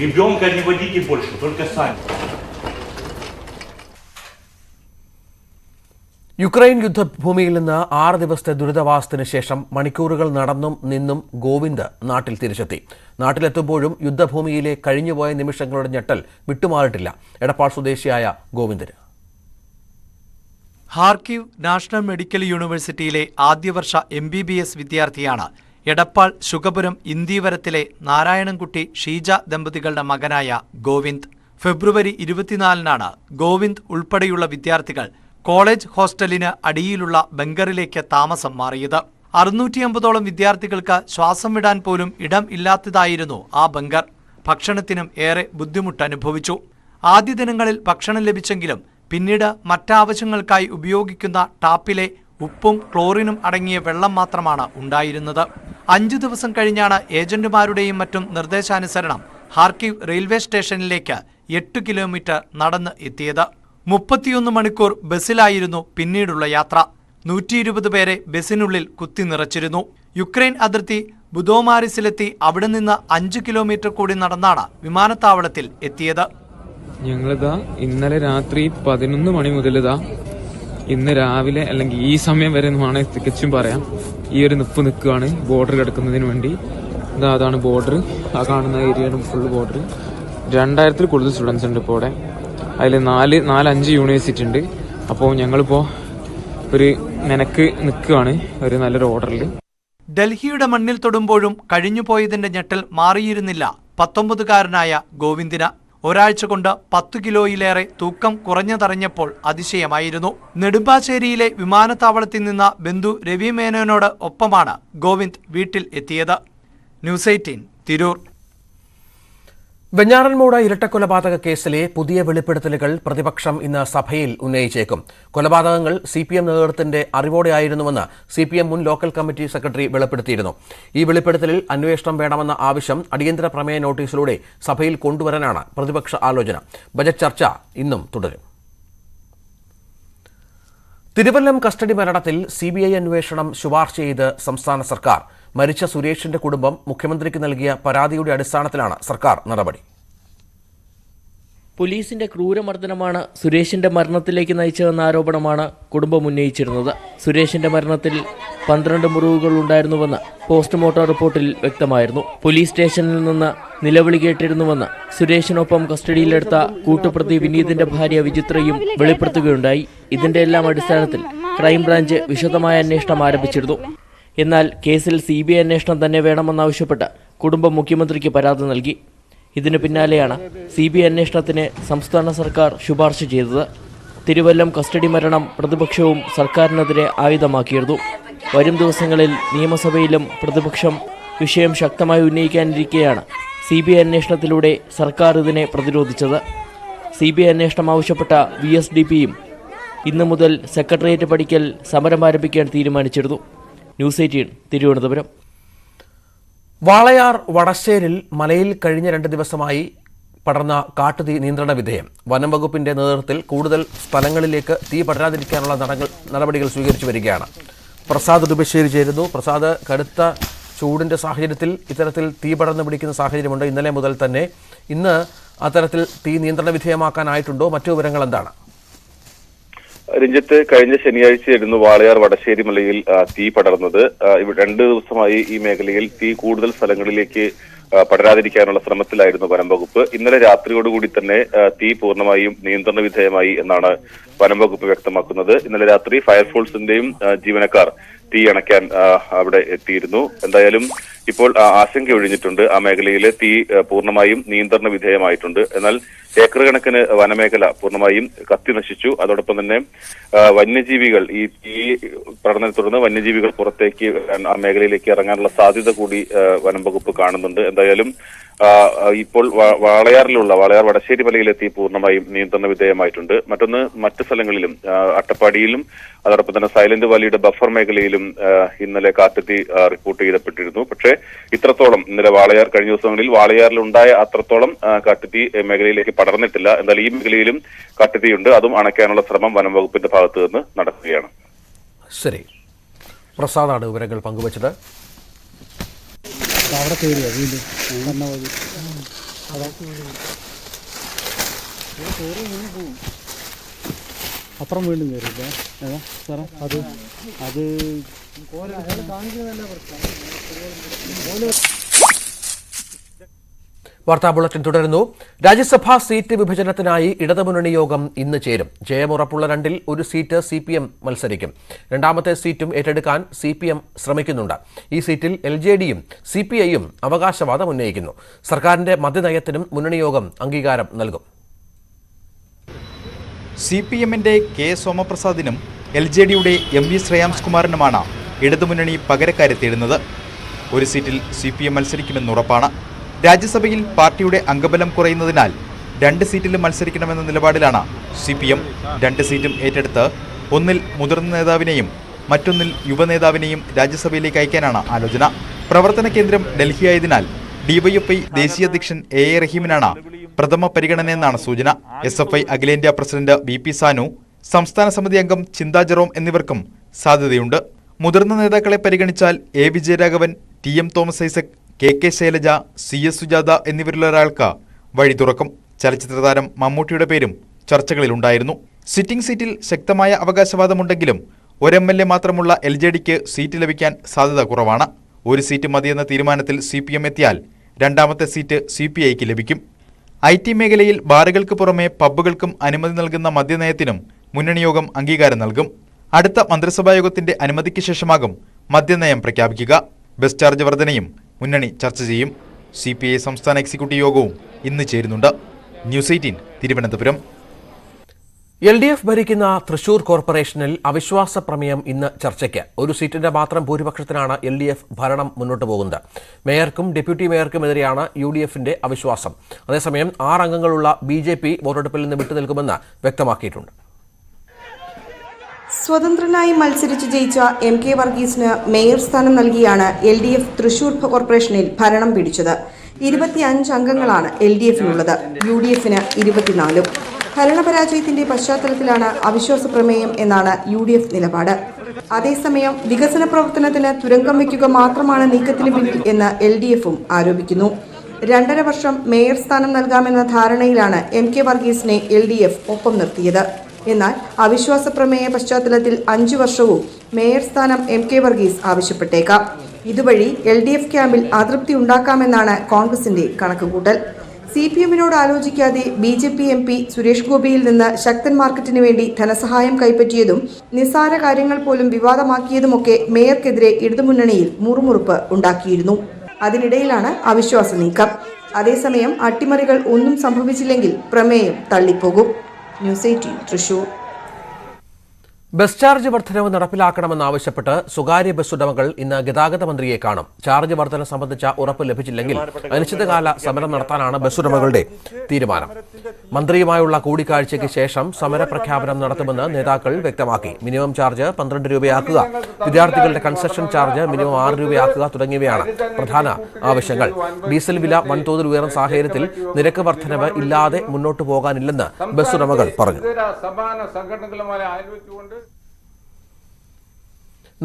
Ребенка не водите больше, только сами. യുക്രൈൻ യുദ്ധഭൂമിയിൽ നിന്ന് 6 ദിവസത്തെ ദുരിതവാസത്തിന് ശേഷം മണിക്കൂറുകൾ നടന്നും നിന്നും ഗോവിന്ദ് നാട്ടിൽ തിരിച്ചെത്തി. നാട്ടിലെത്തുമ്പോഴും യുദ്ധഭൂമിയിലെ കഴിഞ്ഞുപോയ നിമിഷങ്ങളുടെ ഞെട്ടൽ വിട്ടുമാറിയിട്ടില്ല എടപ്പാൾ സ്വദേശിയായ ഗോവിന്ദിന്. ഹാർക്കിവ് നാഷണൽ മെഡിക്കൽ യൂണിവേഴ്സിറ്റിയിലെ ആദ്യവർഷ MBBS വിദ്യാർത്ഥിയാണ് എടപ്പാൾ ശുഗപുരം ഇന്ദീവരത്തിലെ നാരായണൻകുട്ടി ഷീജ ദമ്പതികളുടെ മകനായ ഗോവിന്ദ്. ഫെബ്രുവരി 24-നാണ് ഗോവിന്ദ് ഉൾപ്പെടെയുള്ള വിദ്യാർത്ഥികൾ കോളേജ് ഹോസ്റ്റലിന് അടിയിലുള്ള ബങ്കറിലേക്ക് താമസം മാറിയത്. 650ഓളം വിദ്യാർത്ഥികൾക്ക് ശ്വാസം വിടാൻ പോലും ഇടം ഇല്ലാത്തതായിരുന്നു ആ ബങ്കർ. ഭക്ഷണത്തിനും ഏറെ ബുദ്ധിമുട്ടനുഭവിച്ചു. ആദ്യ ദിനങ്ങളിൽ ഭക്ഷണം ലഭിച്ചെങ്കിലും പിന്നീട് മറ്റാവശ്യങ്ങൾക്കായി ഉപയോഗിക്കുന്ന ടാപ്പിലെ ഉപ്പും ക്ലോറിനും അടങ്ങിയ വെള്ളം മാത്രമാണ് ഉണ്ടായിരുന്നത്. 5 ദിവസം കഴിഞ്ഞാണ് ഏജന്റുമാരുടെയും മറ്റും നിർദ്ദേശാനുസരണം ഹാർക്കിവ് റെയിൽവേ സ്റ്റേഷനിലേക്ക് 8 കിലോമീറ്റർ നടന്ന് എത്തിയത്. 31 മണിക്കൂർ ബസ്സിലായിരുന്നു പിന്നീടുള്ള യാത്ര. 120 പേരെ ബസിനുള്ളിൽ കുത്തി നിറച്ചിരുന്നു. യുക്രൈൻ അതിർത്തി ബുദോമാരിസിലെത്തി അവിടെ നിന്ന് 5 കിലോമീറ്റർ കൂടി നടന്നാണ് വിമാനത്താവളത്തിൽ എത്തിയത്. ഞങ്ങളിതാ ഇന്നലെ രാത്രി 11 മണി മുതലിതാ ഇന്ന് രാവിലെ അല്ലെങ്കിൽ ഈ സമയം വരെ വേണേ തികച്ചും പറയാം ഈ ഒരു നിൽക്കുകയാണ് ബോർഡർ കിടക്കുന്നതിന് വേണ്ടി. ഇതാ അതാണ് ബോർഡർ, ആ കാണുന്ന ഏരിയയാണ് ഫുള്ള് ബോർഡർ. 2000-ൽ കൂടുതൽ സ്റ്റുഡൻസ് ഉണ്ട് ഇപ്പോൾ ഇവിടെ. അതിൽ 4-5 യൂണിവേഴ്സിറ്റി ഉണ്ട്. അപ്പോൾ ഞങ്ങളിപ്പോൾ ഒരു നിനക്ക് നിൽക്കുകയാണ് ഒരു നല്ലൊരു ഓർഡറിൽ. ഡൽഹിയുടെ മണ്ണിൽ തൊടുമ്പോഴും കഴിഞ്ഞുപോയതിന്റെ ഞെട്ടൽ മാറിയിരുന്നില്ല 19-കാരനായ ഗോവിന്ദിന്. ഒരാഴ്ച കൊണ്ട് 10 കിലോയിലേറെ തൂക്കം കുറഞ്ഞതറിഞ്ഞപ്പോൾ അതിശയമായിരുന്നു. നെടുമ്പാശ്ശേരിയിലെ വിമാനത്താവളത്തിൽ നിന്ന് ബന്ധു രവി മേനോനോട് ഒപ്പമാണ് ഗോവിന്ദ് വീട്ടിൽ എത്തിയത്. ന്യൂസ് 18 തിരൂർ. വെഞ്ഞാറൻമൂട് ഇരട്ടക്കൊലപാതക കേസിലെ പുതിയ വെളിപ്പെടുത്തലുകൾ പ്രതിപക്ഷം ഇന്ന് സഭയിൽ ഉന്നയിച്ചേക്കും. കൊലപാതകങ്ങൾ CPM നേതൃത്വത്തിന്റെ അറിവോടെയായിരുന്നുവെന്ന് CPM മുൻ ലോക്കൽ കമ്മിറ്റി സെക്രട്ടറി വെളിപ്പെടുത്തിയിരുന്നു. ഈ വെളിപ്പെടുത്തലിൽ അന്വേഷണം വേണമെന്ന ആവശ്യം അടിയന്തര പ്രമേയ നോട്ടീസിലൂടെ സഭയിൽ കൊണ്ടുവരാനാണ് പ്രതിപക്ഷ ആലോചന. ബജറ്റ് ചർച്ച ഇന്നും തുടരും. തിരുവല്ലം കസ്റ്റഡി മരണത്തിൽ CBI അന്വേഷണം ശുപാർശ ചെയ്ത് സംസ്ഥാന സർക്കാർ. മരിച്ച സുരേഷിന്റെ കുടുംബം മുഖ്യമന്ത്രിക്ക് നൽകിയ പരാതിയുടെ അടിസ്ഥാനത്തിലാണ് സർക്കാർ നടപടി. പോലീസിന്റെ ക്രൂരമർദ്ദനമാണ് സുരേഷിന്റെ മരണത്തിലേക്ക് നയിച്ചതെന്ന ആരോപണമാണ് കുടുംബം ഉന്നയിച്ചിരുന്നത്. സുരേഷിന്റെ മരണത്തിൽ 12 മുറിവുകൾ ഉണ്ടായിരുന്നുവെന്ന് പോസ്റ്റ്മോർട്ടം റിപ്പോർട്ടിൽ വ്യക്തമായിരുന്നു. പോലീസ് സ്റ്റേഷനിൽ നിന്ന് നിലവിളി കേട്ടിരുന്നുവെന്ന് സുരേഷിനൊപ്പം കസ്റ്റഡിയിലെടുത്ത കൂട്ടുപ്രതി വിനീതിന്റെ ഭാര്യ വിചിത്രയും വെളിപ്പെടുത്തുകയുണ്ടായി. ഇതിന്റെ എല്ലാം അടിസ്ഥാനത്തിൽ ക്രൈംബ്രാഞ്ച് വിശദമായ അന്വേഷണം ആരംഭിച്ചിരുന്നു. എന്നാൽ കേസിൽ CBI അന്വേഷണം തന്നെ വേണമെന്നാവശ്യപ്പെട്ട് കുടുംബം മുഖ്യമന്ത്രിക്ക് പരാതി നൽകി. ഇതിനു പിന്നാലെയാണ് CBI അന്വേഷണത്തിന് സംസ്ഥാന സർക്കാർ ശുപാർശ ചെയ്തത്. തിരുവല്ലം കസ്റ്റഡി മരണം പ്രതിപക്ഷവും സർക്കാരിനെതിരെ ആയുധമാക്കിയിരുന്നു. വരും ദിവസങ്ങളിൽ നിയമസഭയിലും പ്രതിപക്ഷം വിഷയം ശക്തമായി ഉന്നയിക്കാനിരിക്കെയാണ് CBI അന്വേഷണത്തിലൂടെ സർക്കാർ ഇതിനെ പ്രതിരോധിച്ചത്. CBI അന്വേഷണം ആവശ്യപ്പെട്ട VSDPയും ഇന്നു മുതൽ സെക്രട്ടേറിയറ്റ് പടിക്കൽ സമരം ആരംഭിക്കാൻ തീരുമാനിച്ചിരുന്നു. ന്യൂസ് 18 തിരുവനന്തപുരം. വാളയാർ വടശ്ശേരിൽ മലയിൽ കഴിഞ്ഞ 2 ദിവസമായി പടർന്ന കാട്ടുതീ നിയന്ത്രണ വിധേയം. വനം വകുപ്പിന്റെ നേതൃത്വത്തിൽ കൂടുതൽ സ്ഥലങ്ങളിലേക്ക് തീ പടരാതിരിക്കാനുള്ള നടപടികൾ സ്വീകരിച്ചു വരികയാണ്. പ്രസാദ് ദുബശ്ശേരി ചേരുന്നു. പ്രസാദ്, കടുത്ത ചൂടിന്റെ സാഹചര്യത്തിൽ ഇത്തരത്തിൽ തീ പടർന്നു പിടിക്കുന്ന സാഹചര്യമുണ്ട്. ഇന്നലെ മുതൽ തന്നെ ഇന്ന് അത്തരത്തിൽ തീ നിയന്ത്രണ വിധേയമാക്കാനായിട്ടുണ്ടോ? മറ്റു വിവരങ്ങൾ എന്താണ്? രഞ്ജിത്ത്, കഴിഞ്ഞ ശനിയാഴ്ചയായിരുന്നു വാളയാർ വടശ്ശേരി മലയിൽ തീ പടർന്നത്. 2 ദിവസമായി ഈ മേഖലയിൽ തീ കൂടുതൽ സ്ഥലങ്ങളിലേക്ക് പടരാതിരിക്കാനുള്ള ശ്രമത്തിലായിരുന്നു വനം വകുപ്പ്. ഇന്നലെ രാത്രിയോടുകൂടി തന്നെ തീ പൂർണ്ണമായും നിയന്ത്രണ വിധേയമായി എന്നാണ് വനം വകുപ്പ് വ്യക്തമാക്കുന്നത്. ഇന്നലെ രാത്രി ഫയർഫോഴ്സിന്റെയും ജീവനക്കാർ തീ അണയ്ക്കാൻ അവിടെ എത്തിയിരുന്നു. എന്തായാലും ഇപ്പോൾ ആശങ്ക ഒഴിഞ്ഞിട്ടുണ്ട്. ആ മേഖലയിലെ തീ പൂർണ്ണമായും നിയന്ത്രണ വിധേയമായിട്ടുണ്ട്. എന്നാൽ ഏക്കർ കണക്കിന് വനമേഖല പൂർണ്ണമായും കത്തി നശിച്ചു. അതോടൊപ്പം തന്നെ വന്യജീവികൾ ഈ പഠനത്തെ തുടർന്ന് വന്യജീവികൾ പുറത്തേക്ക് ആ മേഖലയിലേക്ക് ഇറങ്ങാനുള്ള സാധ്യത കൂടി വനം വകുപ്പ് കാണുന്നുണ്ട്. എന്തായാലും ഇപ്പോൾ വാളയാർ വടശ്ശേരി മലയിലെ തീ പൂർണ്ണമായും നിയന്ത്രണ വിധേയമായിട്ടുണ്ട്. മറ്റു സ്ഥലങ്ങളിലും അട്ടപ്പാടിയിലും അതോടൊപ്പം തന്നെ സൈലന്റ് വാലിയുടെ ബഫർ മേഖലയിലും ഇന്നലെ കാട്ടുതീ റിപ്പോർട്ട് ചെയ്യപ്പെട്ടിരുന്നു. പക്ഷേ ഇത്രത്തോളം ഇന്നലെ കഴിഞ്ഞ ദിവസങ്ങളിൽ വാളയാറിൽ ഉണ്ടായ അത്രത്തോളം കാട്ടുതീ മേഖലയിലേക്ക് പടർന്നിട്ടില്ല. എന്നാൽ ഈ മേഖലയിലും കാട്ടുതീയുണ്ട്. അതും അണയ്ക്കാനുള്ള ശ്രമം വനം വകുപ്പിന്റെ ഭാഗത്ത് നിന്ന് നടക്കുകയാണ്. ശരി, പ്രസാദാണ് വിവരങ്ങൾ പങ്കുവച്ചത്. അവിടെ കയറിയോ വീണ്ടും അപ്പുറം വീണ്ടും കയറിയില്ല ഏതാ സാറേ? അത് വാർത്താ ബുള്ളറ്റിൻ തുടരുന്നു. രാജ്യസഭാ സീറ്റ് വിഭജനത്തിനായി ഇടതുമുന്നണി യോഗം ഇന്ന് ചേരും. ജയമുറപ്പുള്ള 2-ൽ 1 സീറ്റ് CPM മത്സരിക്കും. 2ാമത്തെ സീറ്റും ഏറ്റെടുക്കാൻ CPM ശ്രമിക്കുന്നുണ്ട്. ഈ സീറ്റിൽ LJDയും CPIയും അവകാശവാദം ഉന്നയിക്കുന്നു. സർക്കാരിന്റെ മദ്യനയത്തിനും മുന്നണി യോഗം അംഗീകാരം നൽകും. CPMന്റെ K സോമപ്രസാദിനും LJDയുടെ MV ശ്രേയാംസ് കുമാറിനുമാണ് ഇടതുമുന്നണി പകരക്കാരെ തേടുന്നത്. 1 സീറ്റിൽ CPM മത്സരിക്കുമെന്നുറപ്പാണ്. രാജ്യസഭയിൽ പാർട്ടിയുടെ അംഗബലം കുറയുന്നതിനാൽ 2 സീറ്റിലും മത്സരിക്കണമെന്ന നിലപാടിലാണ് CPM. 2 സീറ്റും ഏറ്റെടുത്ത് 1-ൽ മുതിർന്ന നേതാവിനെയും മറ്റൊന്നിൽ യുവനേതാവിനെയും രാജ്യസഭയിലേക്ക് അയക്കാനാണ് ആലോചന. പ്രവർത്തന കേന്ദ്രം ഡൽഹിയായതിനാൽ DYFI ദേശീയ അധ്യക്ഷൻ AA റഹീമിനാണ് പ്രഥമ പരിഗണനയെന്നാണ് സൂചന. SFI അഖിലേന്ത്യാ പ്രസിഡന്റ് VP സാനു, സംസ്ഥാന സമിതി അംഗം ചിന്താ ജെറോം എന്നിവർക്കും സാധ്യതയുണ്ട്. മുതിർന്ന നേതാക്കളെ പരിഗണിച്ചാൽ A Vijayaraghavan, T M Thomas Isaac, K Shailaja, CS Sujatha എന്നിവരിലൊരാൾക്ക് വഴി തുറക്കും. ചലച്ചിത്ര താരം മമ്മൂട്ടിയുടെ പേരും ചർച്ചകളിലുണ്ടായിരുന്നു. സിറ്റിംഗ് സീറ്റിൽ ശക്തമായ അവകാശവാദമുണ്ടെങ്കിലും ഒരു MLA മാത്രമുള്ള LJDക്ക് സീറ്റ് ലഭിക്കാൻ സാധ്യത കുറവാണ്. ഒരു സീറ്റ് മതിയെന്ന തീരുമാനത്തിൽ CPM എത്തിയാൽ രണ്ടാമത്തെ സീറ്റ് CPIക്ക് ലഭിക്കും. IT മേഖലയിൽ ബാറുകൾക്ക് പുറമെ പബ്ബുകൾക്കും അനുമതി നൽകുന്ന മദ്യനയത്തിനും മുന്നണി യോഗം അംഗീകാരം നൽകും. അടുത്ത മന്ത്രിസഭാ യോഗത്തിന്റെ അനുമതിക്ക് ശേഷമാകും മദ്യനയം പ്രഖ്യാപിക്കുക. ബസ് ചാർജ് വർധനയും മുന്നണി ചർച്ച ചെയ്യും. CPI സംസ്ഥാന എക്സിക്യൂട്ടീവ് യോഗവും ഇന്ന് ചേരുന്നുണ്ട്. ന്യൂസ് 18 തിരുവനന്തപുരം. LDF ഭരിക്കുന്ന തൃശൂർ കോർപ്പറേഷനിൽ അവിശ്വാസ പ്രമേയം ഇന്ന് ചർച്ചയ്ക്ക്. ഒരു സീറ്റിന്റെ മാത്രം ഭൂരിപക്ഷത്തിനാണ് LDF ഭരണം മുന്നോട്ട് പോകുന്നത്. മേയർക്കും ഡെപ്യൂട്ടി മേയർക്കുമെതിരെയാണ് UDFന്റെ അവിശ്വാസം. അതേസമയം 6 അംഗങ്ങളുള്ള BJP വോട്ടെടുപ്പിൽ നിന്ന് വിട്ടുനിൽക്കുമെന്ന് വ്യക്തമാക്കിയിട്ടുണ്ട്. സ്വതന്ത്രനായി മത്സരിച്ച് ജയിച്ച MK വർഗീസിന് മേയർ സ്ഥാനം നൽകിയാണ് LDF തൃശൂർ കോർപ്പറേഷനിൽ ഭരണം പിടിച്ചത്. 25 അംഗങ്ങളാണ് LDFിനുള്ളത്, UDFന് 24. ഭരണപരാജയത്തിന്റെ പശ്ചാത്തലത്തിലാണ് അവിശ്വാസ പ്രമേയം എന്നാണ് UDF നിലപാട്. അതേസമയം വികസന പ്രവർത്തനത്തിന് തുരങ്കം വയ്ക്കുക മാത്രമാണ് നീക്കത്തിന് പിന്നിൽ എന്ന് LDFും ആരോപിക്കുന്നു. 2.5 വർഷം മേയർ സ്ഥാനം നൽകാമെന്ന ധാരണയിലാണ് MK വർഗീസിനെ LDF ഒപ്പം നിർത്തിയത്. എന്നാൽ അവിശ്വാസ പ്രമേയ പശ്ചാത്തലത്തിൽ 5 വർഷവും മേയർ സ്ഥാനം MK വർഗീസ് ആവശ്യപ്പെട്ടേക്കാം. ഇതുവഴി LDF ക്യാമ്പിൽ അതൃപ്തി ഉണ്ടാക്കാമെന്നാണ് കോൺഗ്രസിന്റെ കണക്കുകൂട്ടൽ. CPMനോട് ആലോചിക്കാതെ BJP MP സുരേഷ് ഗോപിയിൽ നിന്ന് ശക്തൻ മാർക്കറ്റിന് വേണ്ടി ധനസഹായം കൈപ്പറ്റിയതും നിസ്സാര കാര്യങ്ങൾ പോലും വിവാദമാക്കിയതുമൊക്കെ മേയർക്കെതിരെ ഇടതുമുന്നണിയിൽ മുറുമുറുപ്പ് ഉണ്ടാക്കിയിരുന്നു. അതിനിടയിലാണ് അവിശ്വാസ നീക്കം. അതേസമയം അട്ടിമറികൾ ഒന്നും സംഭവിച്ചില്ലെങ്കിൽ പ്രമേയം തള്ളിപ്പോകും. ന്യൂസ് 18 തൃശൂർ. ബസ് ചാർജ് വർധനവ് നടപ്പിലാക്കണമെന്നാവശ്യപ്പെട്ട് സ്വകാര്യ ബസ് ഉടമകൾ ഇന്ന് ഗതാഗത മന്ത്രിയെ കാണും. ചാർജ് വർധന സംബന്ധിച്ച ഉറപ്പ് ലഭിച്ചില്ലെങ്കിൽ അനിശ്ചിതകാല സമരം നടത്താനാണ് ബസ് ഉടമകളുടെ തീരുമാനം. മന്ത്രിയുമായുള്ള കൂടിക്കാഴ്ചയ്ക്ക് ശേഷം സമരപ്രഖ്യാപനം നടത്തുമെന്ന് നേതാക്കൾ വ്യക്തമാക്കി. മിനിമം ചാർജ് 12 രൂപയാക്കുക, വിദ്യാർത്ഥികളുടെ കൺസെഷൻ ചാർജ് മിനിമം 6 രൂപയാക്കുക തുടങ്ങിയവയാണ് പ്രധാന ആവശ്യങ്ങൾ. ഡീസൽ വില വൻതോതിൽ ഉയർന്ന സാഹചര്യത്തിൽ നിരക്ക് വർധനവ് ഇല്ലാതെ മുന്നോട്ടു പോകാനില്ലെന്ന് ബസ് ഉടമകൾ പറഞ്ഞു.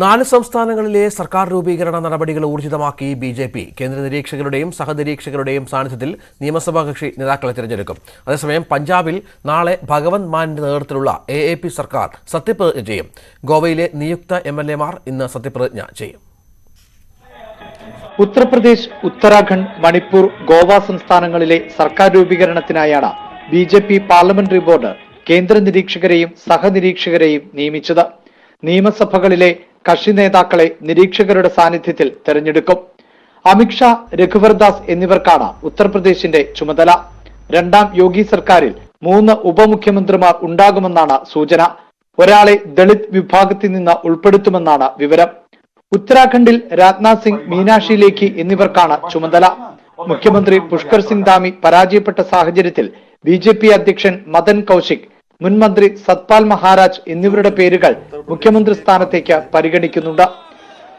4 സംസ്ഥാനങ്ങളിലെ സർക്കാർ രൂപീകരണ നടപടികൾ ഊർജിതമാക്കി BJP. കേന്ദ്ര നിരീക്ഷകരുടെയും സഹനിരീക്ഷകരുടെയും സാന്നിധ്യത്തിൽ നിയമസഭാ കക്ഷി നേതാക്കളെ തിരഞ്ഞെടുക്കും. അതേസമയം പഞ്ചാബിൽ നാളെ ഭഗവന്ത് മാനിന്റെ നേതൃത്വത്തിലുള്ള AAP സർക്കാർ സത്യപ്രതിജ്ഞ ചെയ്യും. ഗോവയിലെ നിയുക്ത MLAമാർ ഇന്ന് സത്യപ്രതിജ്ഞ ചെയ്യും. ഉത്തർപ്രദേശ്, ഉത്തരാഖണ്ഡ്, മണിപ്പൂർ, ഗോവ സംസ്ഥാനങ്ങളിലെ സർക്കാർ രൂപീകരണത്തിനായാണ് BJP പാർലമെന്ററി ബോർഡ് കേന്ദ്ര നിരീക്ഷകരെയും സഹനിരീക്ഷകരെയും നിയമിച്ചത്. നിയമസഭകളിലെ കക്ഷി നേതാക്കളെ നിരീക്ഷകരുടെ സാന്നിധ്യത്തിൽ തെരഞ്ഞെടുക്കും. അമിത്ഷാ, രഘുവർദാസ് എന്നിവർക്കാണ് ഉത്തർപ്രദേശിന്റെ ചുമതല. 2ാം യോഗി സർക്കാരിൽ 3 ഉപമുഖ്യമന്ത്രിമാർ ഉണ്ടാകുമെന്നാണ് സൂചന. ഒരാളെ ദളിത് വിഭാഗത്തിൽ നിന്ന് ഉൾപ്പെടുത്തുമെന്നാണ് വിവരം. ഉത്തരാഖണ്ഡിൽ രാജ്നാഥ് സിംഗ്, മീനാക്ഷി ലേഖി എന്നിവർക്കാണ് ചുമതല. മുഖ്യമന്ത്രി പുഷ്കർ സിംഗ് ധാമി പരാജയപ്പെട്ട സാഹചര്യത്തിൽ BJP അധ്യക്ഷൻ മദൻ കൗശിക്, മുൻ മന്ത്രി സത്പാൽ മഹാരാജ് എന്നിവരുടെ പേരുകൾ മുഖ്യമന്ത്രി സ്ഥാനത്തേക്ക് പരിഗണിക്കുന്നുണ്ട്.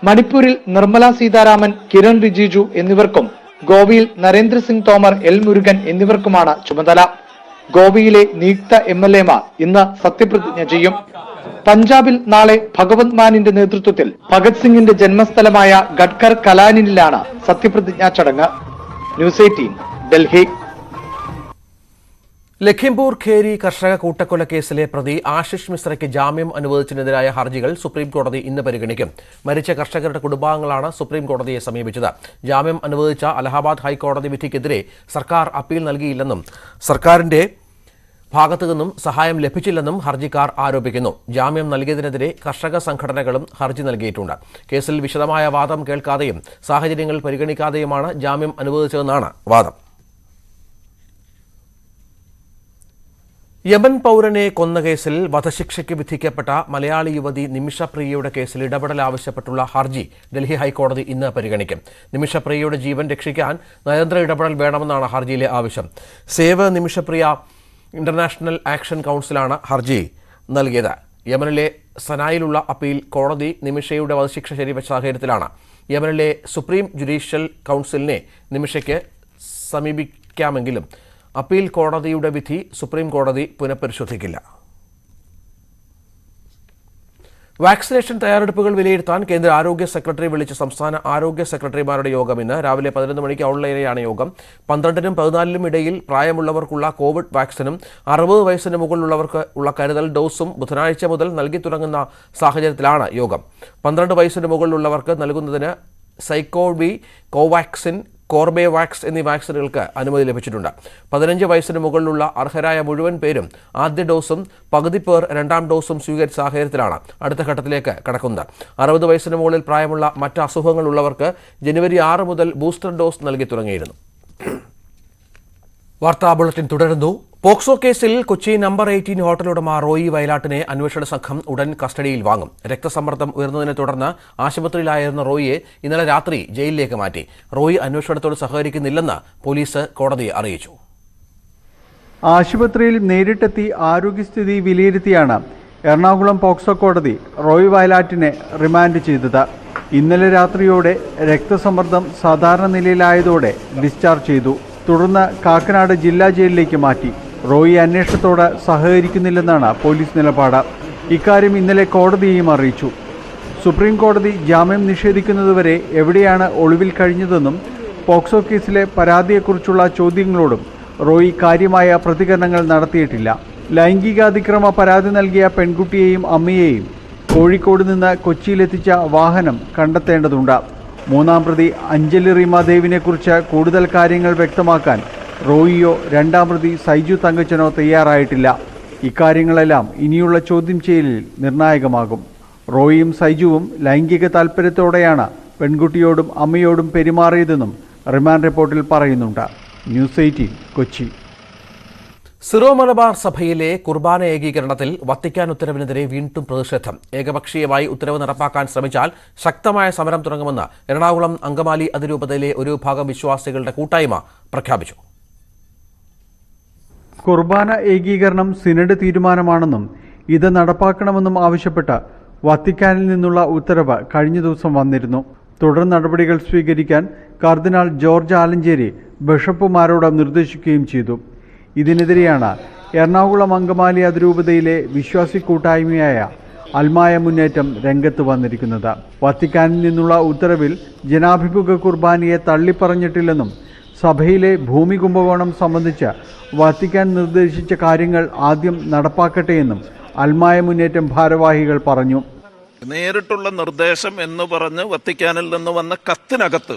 മണിപ്പൂരിൽ നിർമ്മല സീതാരാമൻ, കിരൺ റിജിജു എന്നിവർക്കും ഗോവയിൽ നരേന്ദ്രസിംഗ് തോമർ, L മുരുകൻ എന്നിവർക്കുമാണ് ചുമതല. ഗോവയിലെ നിയുക്ത MLAമാർ ഇന്ന് സത്യപ്രതിജ്ഞ ചെയ്യും. പഞ്ചാബിൽ നാളെ ഭഗവന്ത് മാനിന്റെ നേതൃത്വത്തിൽ ഭഗത് സിംഗിന്റെ ജന്മസ്ഥലമായ ഗഡ്കർ കലാനിലാണ് സത്യപ്രതിജ്ഞാ ചടങ്ങ്. ന്യൂസ് 18 ഡൽഹി. ലഖിംപൂർ ഖേരി കർഷക കൂട്ടക്കൊലക്കേസിലെ പ്രതി ആശിഷ് മിശ്രയ്ക്ക് ജാമ്യം അനുവദിച്ചതിനെതിരായ ഹർജികൾ സുപ്രീംകോടതി ഇന്ന് പരിഗണിക്കും. മരിച്ച കർഷകരുടെ കുടുംബാംഗങ്ങളാണ് സുപ്രീംകോടതിയെ സമീപിച്ചത്. ജാമ്യം അനുവദിച്ച അലഹാബാദ് ഹൈക്കോടതി വിധിക്കെതിരെ സർക്കാർ അപ്പീൽ നൽകിയില്ലെന്നും സർക്കാരിന്റെ ഭാഗത്തുനിന്നും സഹായം ലഭിച്ചില്ലെന്നും ഹർജിക്കാർ ആരോപിക്കുന്നു. ജാമ്യം നൽകിയതിനെതിരെ കർഷക സംഘടനകളും ഹർജി നൽകിയിട്ടുണ്ട്. കേസിൽ വിശദമായ വാദം കേൾക്കാതെയും സാഹചര്യങ്ങൾ പരിഗണിക്കാതെയുമാണ് ജാമ്യം അനുവദിച്ചതെന്നാണ് വാദം. യമൻ പൗരനെ കൊന്ന കേസിൽ വധശിക്ഷയ്ക്ക് വിധിക്കപ്പെട്ട മലയാളി യുവതി നിമിഷപ്രിയയുടെ കേസിൽ ഇടപെടൽ ആവശ്യപ്പെട്ടുള്ള ഹർജി ഡൽഹി ഹൈക്കോടതി ഇന്ന് പരിഗണിക്കും. നിമിഷപ്രിയയുടെ ജീവൻ രക്ഷിക്കാൻ നയതന്ത്ര ഇടപെടൽ വേണമെന്നാണ് ഹർജിയിലെ ആവശ്യം. സേവ് നിമിഷപ്രിയ ഇന്റർനാഷണൽ ആക്ഷൻ കൗൺസിലാണ് ഹർജി നൽകിയത്. യമനിലെ സനായിലുള്ള അപ്പീൽ കോടതി നിമിഷയുടെ വധശിക്ഷ ശരിവെച്ച സാഹചര്യത്തിലാണ്. യമനിലെ സുപ്രീം ജുഡീഷ്യൽ കൗൺസിലിനെ നിമിഷയ്ക്ക് സമീപിക്കാമെങ്കിലും അപ്പീൽ കോടതിയുടെ വിധി സുപ്രീം കോടതി പുനഃപരിശോധിക്കില്ല. വാക്സിനേഷൻ തയ്യാറെടുപ്പുകൾ വിലയിരുത്താൻ കേന്ദ്ര ആരോഗ്യ സെക്രട്ടറി വിളിച്ച സംസ്ഥാന ആരോഗ്യ സെക്രട്ടറിമാരുടെ യോഗം ഇന്ന് രാവിലെ 11 മണിക്ക് ഓൺലൈനിലാണ് യോഗം. 12നും 14നും ഇടയിൽ പ്രായമുള്ളവർക്കുള്ള കോവിഡ് വാക്സിനും 60 വയസ്സിന് മുകളിലുള്ളവർക്ക് ഉള്ള കരുതൽ ഡോസും ബുധനാഴ്ച മുതൽ നൽകി തുടങ്ങുന്ന സാഹചര്യത്തിലാണ് യോഗം. 12 വയസ്സിന് മുകളിലുള്ളവർക്ക് നൽകുന്നതിന് സൈക്കോവി, കോവാക്സിൻ, കോർബേവാക്സ് എന്നീ വാക്സിനുകൾക്ക് അനുമതി ലഭിച്ചിട്ടുണ്ട്. 15 വയസ്സിന് മുകളിലുള്ള അർഹരായ മുഴുവൻ പേരും ആദ്യ ഡോസും പകുതി പേർ രണ്ടാം ഡോസും സ്വീകരിച്ച സാഹചര്യത്തിലാണ് അടുത്ത ഘട്ടത്തിലേക്ക് കടക്കുന്നത്. 60 വയസ്സിന് മുകളിൽ പ്രായമുള്ള മറ്റ് അസുഖങ്ങളുള്ളവർക്ക് ജനുവരി 6 മുതൽ ബൂസ്റ്റർ ഡോസ് നൽകി തുടങ്ങിയിരുന്നു. വാർത്താ ബുള്ളറ്റിൻ തുടരുന്നു. പോക്സോ കേസിൽ കൊച്ചി നമ്പർ 18 ഹോട്ടൽ ഉടമ റോയി വയലാട്ടിനെ അന്വേഷണ സംഘം ഉടൻ കസ്റ്റഡിയിൽ വാങ്ങും. രക്തസമ്മർദ്ദം ഉയർന്നതിനെ തുടർന്ന് ആശുപത്രിയിലായിരുന്ന റോയിയെ ഇന്നലെ രാത്രി ജയിലിലേക്ക് മാറ്റി. റോയി അന്വേഷണത്തോട് സഹകരിക്കുന്നില്ലെന്ന് പോലീസ് കോടതിയെ അറിയിച്ചു. ആശുപത്രിയിൽ നേരിട്ടെത്തി ആരോഗ്യസ്ഥിതി വിലയിരുത്തിയാണ് എറണാകുളം പോക്സോ കോടതി റോയി വയലാറ്റിനെ റിമാൻഡ് ചെയ്തത്. ഇന്നലെ രാത്രിയോടെ രക്തസമ്മർദ്ദം സാധാരണ നിലയിലായതോടെ ഡിസ്ചാർജ് ചെയ്തു. തുടർന്ന് കാക്കനാട് ജില്ലാ ജയിലിലേക്ക് മാറ്റി. റോയി അന്വേഷണത്തോട് സഹകരിക്കുന്നില്ലെന്നാണ് പോലീസ് നിലപാട്. ഇക്കാര്യം ഇന്നലെ കോടതിയെയും അറിയിച്ചു. സുപ്രീം കോടതി ജാമ്യം നിഷേധിക്കുന്നതുവരെ എവിടെയാണ് ഒളിവിൽ കഴിഞ്ഞതെന്നും പോക്സോ കേസിലെ പരാതിയെക്കുറിച്ചുള്ള ചോദ്യങ്ങളോടും റോയി കാര്യമായ പ്രതികരണങ്ങൾ നടത്തിയിട്ടില്ല. ലൈംഗികാതിക്രമ പരാതി നൽകിയ പെൺകുട്ടിയെയും അമ്മയെയും കോഴിക്കോട് നിന്ന് കൊച്ചിയിലെത്തിച്ച വാഹനം കണ്ടെത്തേണ്ടതുണ്ട്. മൂന്നാം പ്രതി അഞ്ജലി റീമാദേവിനെക്കുറിച്ച് കൂടുതൽ കാര്യങ്ങൾ വ്യക്തമാക്കാൻ റോയിയോ രണ്ടാം പ്രതി സൈജു തങ്കച്ചനോ തയ്യാറായിട്ടില്ല. ഇക്കാര്യങ്ങളെല്ലാം ഇനിയുള്ള ചോദ്യം ചെയ്യലിൽ നിർണായകമാകും. റോയിയും സൈജുവും ലൈംഗിക താൽപ്പര്യത്തോടെയാണ് പെൺകുട്ടിയോടും അമ്മയോടും പെരുമാറിയതെന്നും റിമാൻഡ് റിപ്പോർട്ടിൽ പറയുന്നുണ്ട്. ന്യൂസ് 18 കൊച്ചി. സിറോ മലബാർ സഭയിലെ കുർബാന ഏകീകരണത്തിൽ വത്തിക്കാൻ ഉത്തരവിനെതിരെ വീണ്ടും പ്രതിഷേധം. ഏകപക്ഷീയമായി ഉത്തരവ് നടപ്പാക്കാൻ ശ്രമിച്ചാൽ ശക്തമായ സമരം തുടങ്ങുമെന്ന് എറണാകുളം അങ്കമാലി അതിരൂപതയിലെ ഒരു വിഭാഗം വിശ്വാസികളുടെ കൂട്ടായ്മ പ്രഖ്യാപിച്ചു. കുർബാന ഏകീകരണം സിനഡ് തീരുമാനമാണെന്നും ഇത് നടപ്പാക്കണമെന്നും ആവശ്യപ്പെട്ട് വത്തിക്കാനിൽ നിന്നുള്ള ഉത്തരവ് കഴിഞ്ഞ ദിവസം വന്നിരുന്നു. തുടർ നടപടികൾ സ്വീകരിക്കാൻ കർദിനാൾ ജോർജ് ആലഞ്ചേരി ബിഷപ്പുമാരോട് നിർദ്ദേശിക്കുകയും ചെയ്തു. ഇതിനെതിരെയാണ് എറണാകുളം അങ്കമാലി അതിരൂപതയിലെ വിശ്വാസി കൂട്ടായ്മയായ അൽമായ മുന്നേറ്റം രംഗത്ത് വന്നിരിക്കുന്നത്. വത്തിക്കാനിൽ നിന്നുള്ള ഉത്തരവിൽ ജനാഭിമുഖ കുർബാനയെ തള്ളിപ്പറഞ്ഞിട്ടില്ലെന്നും സഭയിലെ ഭൂമി കുംഭകോണം സംബന്ധിച്ച് വത്തിക്കാൻ നിർദ്ദേശിച്ച കാര്യങ്ങൾ ആദ്യം നടപ്പാക്കട്ടെയെന്നും അൽമായ മുന്നേറ്റം ഭാരവാഹികൾ പറഞ്ഞു. നേരിട്ടുള്ള നിർദ്ദേശം എന്ന് പറഞ്ഞ് വത്തിക്കാനിൽ നിന്ന് വന്ന കത്തിനകത്ത്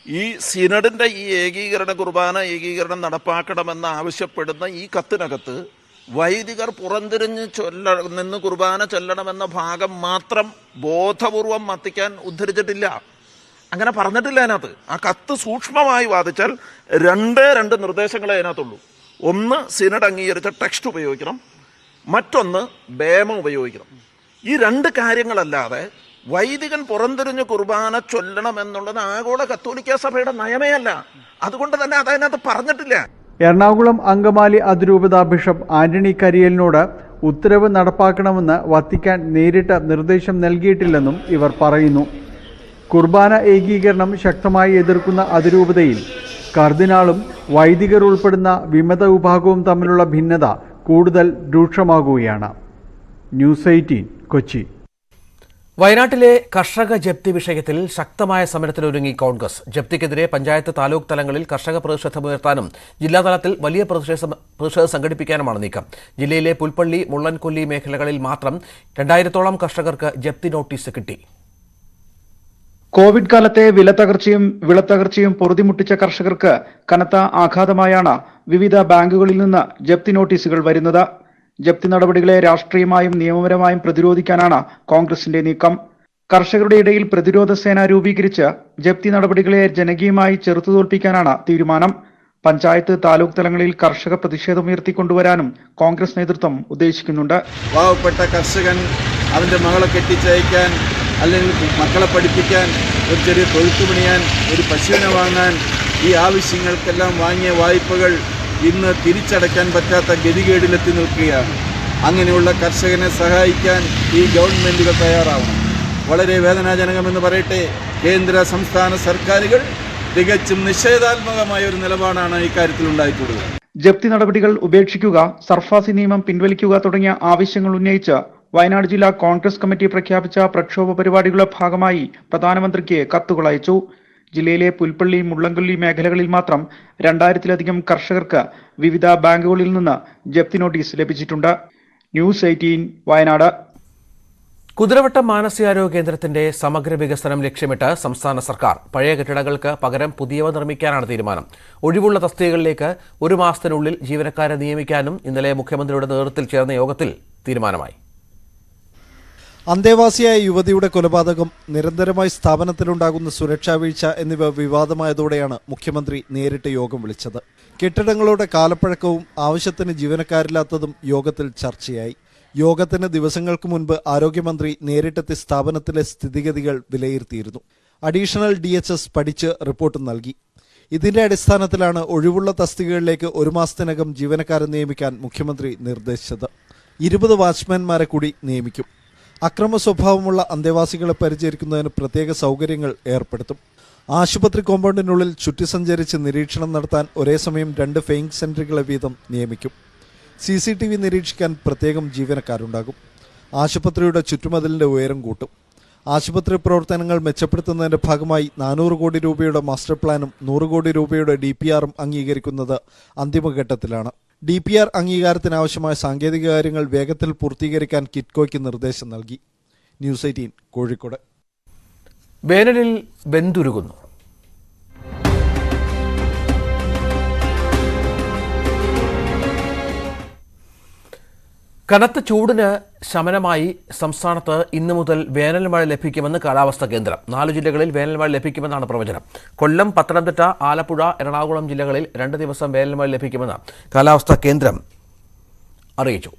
ഈ സിനഡിൻ്റെ ഈ കുർബാന ഏകീകരണം നടപ്പാക്കണമെന്ന് ആവശ്യപ്പെടുന്ന ഈ കത്തിനകത്ത് വൈദികർ പുറംതിരിഞ്ഞ് നിന്ന് കുർബാന ചൊല്ലണമെന്ന ഭാഗം മാത്രം ബോധപൂർവം വത്തിക്കാൻ ഉദ്ധരിച്ചിട്ടില്ല. അങ്ങനെ പറഞ്ഞിട്ടില്ല അതിനകത്ത്. ആ കത്ത് സൂക്ഷ്മമായി വാദിച്ചാൽ രണ്ട് നിർദ്ദേശങ്ങളെ അതിനകത്തുള്ളൂ. ഒന്ന് സിനഡ് അംഗീകരിച്ച ടെക്സ്റ്റ് ഉപയോഗിക്കണം, മറ്റൊന്ന് ബേമ ഉപയോഗിക്കണം. ഈ രണ്ട് കാര്യങ്ങളല്ലാതെ വൈദികൻ പുറംതിരിഞ്ഞ് കുർബാന ചൊല്ലണമെന്നുള്ളത് ആഗോള കത്തോലിക്ക സഭയുടെ നയമേ അല്ല. അതുകൊണ്ട് തന്നെ അതിനകത്ത് പറഞ്ഞിട്ടില്ല. എറണാകുളം അങ്കമാലി അതിരൂപത ബിഷപ്പ് ആന്റണി കരിയലിനോട് ഉത്തരവ് നടപ്പാക്കണമെന്ന് വത്തിക്കാൻ നേരിട്ട് നിർദ്ദേശം നൽകിയിട്ടില്ലെന്നും ഇവർ പറയുന്നു. കുർബാന ഏകീകരണം ശക്തമായി എതിർക്കുന്ന അതിരൂപതയിൽ കർദിനാളും വൈദികർ ഉൾപ്പെടുന്ന വിമത വിഭാഗവും തമ്മിലുള്ള ഭിന്നത കൂടുതൽ രൂക്ഷമാകുകയാണ്. ന്യൂസ് 18 കൊച്ചി. വയനാട്ടിലെ കർഷക ജപ്തി വിഷയത്തിൽ ശക്തമായ സമരത്തിനൊരുങ്ങി കോൺഗ്രസ്. ജപ്തിക്കെതിരെ പഞ്ചായത്ത് താലൂക്ക് തലങ്ങളിൽ കർഷക പ്രതിഷേധമുയർത്താനും ജില്ലാതലത്തിൽ വലിയ പ്രതിഷേധം സംഘടിപ്പിക്കാനുമാണ് നീക്കം. ജില്ലയിലെ പുൽപ്പള്ളി, മുള്ളൻകൊല്ലി മേഖലകളിൽ മാത്രം 2000-ഓളം കർഷകർക്ക് ജപ്തി നോട്ടീസ് കിട്ടി. കോവിഡ് കാലത്തെ വിളത്തകർച്ചയും പൊറുതിമുട്ടിച്ച കർഷകർക്ക് കനത്ത ആഘാതമായാണ് വിവിധ ബാങ്കുകളിൽ നിന്ന് ജപ്തി നോട്ടീസുകൾ വരുന്നത്. ജപ്തി നടപടികളെ രാഷ്ട്രീയമായും നിയമപരമായും പ്രതിരോധിക്കാനാണ് കോൺഗ്രസിന്റെ നീക്കം. കർഷകരുടെ ഇടയിൽ പ്രതിരോധ സേന രൂപീകരിച്ച് ജപ്തി നടപടികളെ ജനകീയമായി ചെറുത്തുതോൽപ്പിക്കാനാണ് തീരുമാനം. പഞ്ചായത്ത് താലൂക്ക് തലങ്ങളിൽ കർഷക പ്രതിഷേധമുയർത്തിക്കൊണ്ടുവരാനും കോൺഗ്രസ് നേതൃത്വം ഉദ്ദേശിക്കുന്നുണ്ട്. പാവപ്പെട്ട കർഷകൻ അവന്റെ മകളെ കെട്ടിച്ചയക്കാൻ, അല്ലെങ്കിൽ മക്കളെ പഠിപ്പിക്കാൻ, ഒരു ചെറിയ തൊഴുത്ത് പണിയാൻ, ഒരു പശുവിനെ വാങ്ങാൻ, ഈ ആവശ്യങ്ങൾക്കെല്ലാം വാങ്ങിയ വായ്പകൾ ഇന്ന് തിരിച്ചടയ്ക്കാൻ പറ്റാത്ത ഗതികേടിലെത്തി നിൽക്കുകയാണ്. അങ്ങനെയുള്ള കർഷകനെ സഹായിക്കാൻ ഈ ഗവൺമെൻറ്റുകൾ തയ്യാറാവണം. വളരെ വേദനാജനകമെന്ന് പറയട്ടെ, കേന്ദ്ര സംസ്ഥാന സർക്കാരുകൾ തികച്ചും നിഷേധാത്മകമായ ഒരു നിലപാടാണ് ഇക്കാര്യത്തിൽ ഉണ്ടായിട്ടുള്ളത്. ജപ്തി നടപടികൾ ഉപേക്ഷിക്കുക, സർഫാസി നിയമം പിൻവലിക്കുക തുടങ്ങിയ ആവശ്യങ്ങൾ ഉന്നയിച്ച് വയനാട് ജില്ലാ കോൺഗ്രസ് കമ്മിറ്റി പ്രഖ്യാപിച്ച പ്രക്ഷോഭ പരിപാടികളുടെ ഭാഗമായി പ്രധാനമന്ത്രിക്ക് കത്തുകൾ അയച്ചു. ജില്ലയിലെ പുൽപ്പള്ളി, മുള്ളൻകൊല്ലി മേഖലകളിൽ മാത്രം 2000-ലധികം കർഷകർക്ക് വിവിധ ബാങ്കുകളിൽ നിന്ന് ജപ്തി നോട്ടീസ് ലഭിച്ചിട്ടുണ്ട്. ന്യൂസ് 18 വയനാട്. കുതിരവട്ടം മാനസികാരോഗ്യ കേന്ദ്രത്തിന്റെ സമഗ്ര വികസനം ലക്ഷ്യമിട്ട് സംസ്ഥാന സർക്കാർ പഴയ കെട്ടിടങ്ങൾക്ക് പകരം പുതിയവ നിർമ്മിക്കാനാണ് തീരുമാനം. ഒഴിവുള്ള തസ്തികകളിലേക്ക് 1 മാസത്തിനുള്ളിൽ ജീവനക്കാരെ നിയമിക്കാനും ഇന്നലെ മുഖ്യമന്ത്രിയുടെ നേതൃത്വത്തിൽ ചേർന്ന യോഗത്തിൽ തീരുമാനമായി. അന്തേവാസിയായ യുവതിയുടെ കൊലപാതകം, നിരന്തരമായി സ്ഥാപനത്തിലുണ്ടാകുന്ന സുരക്ഷാ വീഴ്ച എന്നിവ വിവാദമായതോടെയാണ് മുഖ്യമന്ത്രി നേരിട്ട് യോഗം വിളിച്ചത്. കെട്ടിടങ്ങളുടെ കാലപ്പഴക്കവും ആവശ്യത്തിന് ജീവനക്കാരില്ലാത്തതും യോഗത്തിൽ ചർച്ചയായി. യോഗത്തിന് ദിവസങ്ങൾക്ക് മുൻപ് ആരോഗ്യമന്ത്രി നേരിട്ടെത്തി സ്ഥാപനത്തിലെ സ്ഥിതിഗതികൾ വിലയിരുത്തിയിരുന്നു. അഡീഷണൽ DHS പഠിച്ച് റിപ്പോർട്ട് നൽകി. ഇതിന്റെ അടിസ്ഥാനത്തിലാണ് ഒഴിവുള്ള തസ്തികകളിലേക്ക് 1 മാസത്തിനകം ജീവനക്കാരെ നിയമിക്കാൻ മുഖ്യമന്ത്രി നിർദ്ദേശിച്ചത്. 20 വാച്ച്മാൻമാരെ കൂടി നിയമിക്കും. അക്രമ സ്വഭാവമുള്ള അന്തേവാസികളെ പരിചരിക്കുന്നതിന് പ്രത്യേക സൗകര്യങ്ങൾ ഏർപ്പെടുത്തും. ആശുപത്രി കോമ്പൗണ്ടിനുള്ളിൽ ചുറ്റിസഞ്ചരിച്ച് നിരീക്ഷണം നടത്താൻ ഒരേ സമയം 2 ഫെയിങ് സെന്ററുകളെ വീതം നിയമിക്കും. CCTV നിരീക്ഷിക്കാൻ പ്രത്യേകം ജീവനക്കാരുണ്ടാകും. ആശുപത്രിയുടെ ചുറ്റുമതിലിന്റെ ഉയരം കൂട്ടും. ആശുപത്രി പ്രവർത്തനങ്ങൾ മെച്ചപ്പെടുത്തുന്നതിന്റെ ഭാഗമായി 400 കോടി രൂപയുടെ മാസ്റ്റർ പ്ലാനും 100 കോടി രൂപയുടെ DPRും അംഗീകരിക്കുന്നത് അന്തിമഘട്ടത്തിലാണ്. DPR അംഗീകാരത്തിനാവശ്യമായ സാങ്കേതിക കാര്യങ്ങൾ വേഗത്തിൽ പൂർത്തീകരിക്കാൻ കിറ്റ്കോയ്ക്ക് നിർദ്ദേശം നൽകി. ന്യൂസ് 18 കോഴിക്കോട്. വേനലിൽ ബന്ധുരുകുന്നു. കനത്ത ചൂടിന് ശമനമായി സംസ്ഥാനത്ത് ഇന്നു മുതൽ വേനൽ മഴ ലഭിക്കുമെന്ന് കാലാവസ്ഥാ കേന്ദ്രം. 4 ജില്ലകളിൽ വേനൽ മഴ ലഭിക്കുമെന്നാണ് പ്രവചനം. കൊല്ലം, പത്തനംതിട്ട, ആലപ്പുഴ, എറണാകുളം ജില്ലകളിൽ 2 ദിവസം വേനൽ മഴ ലഭിക്കുമെന്ന് കാലാവസ്ഥാ കേന്ദ്രം അറിയിച്ചു.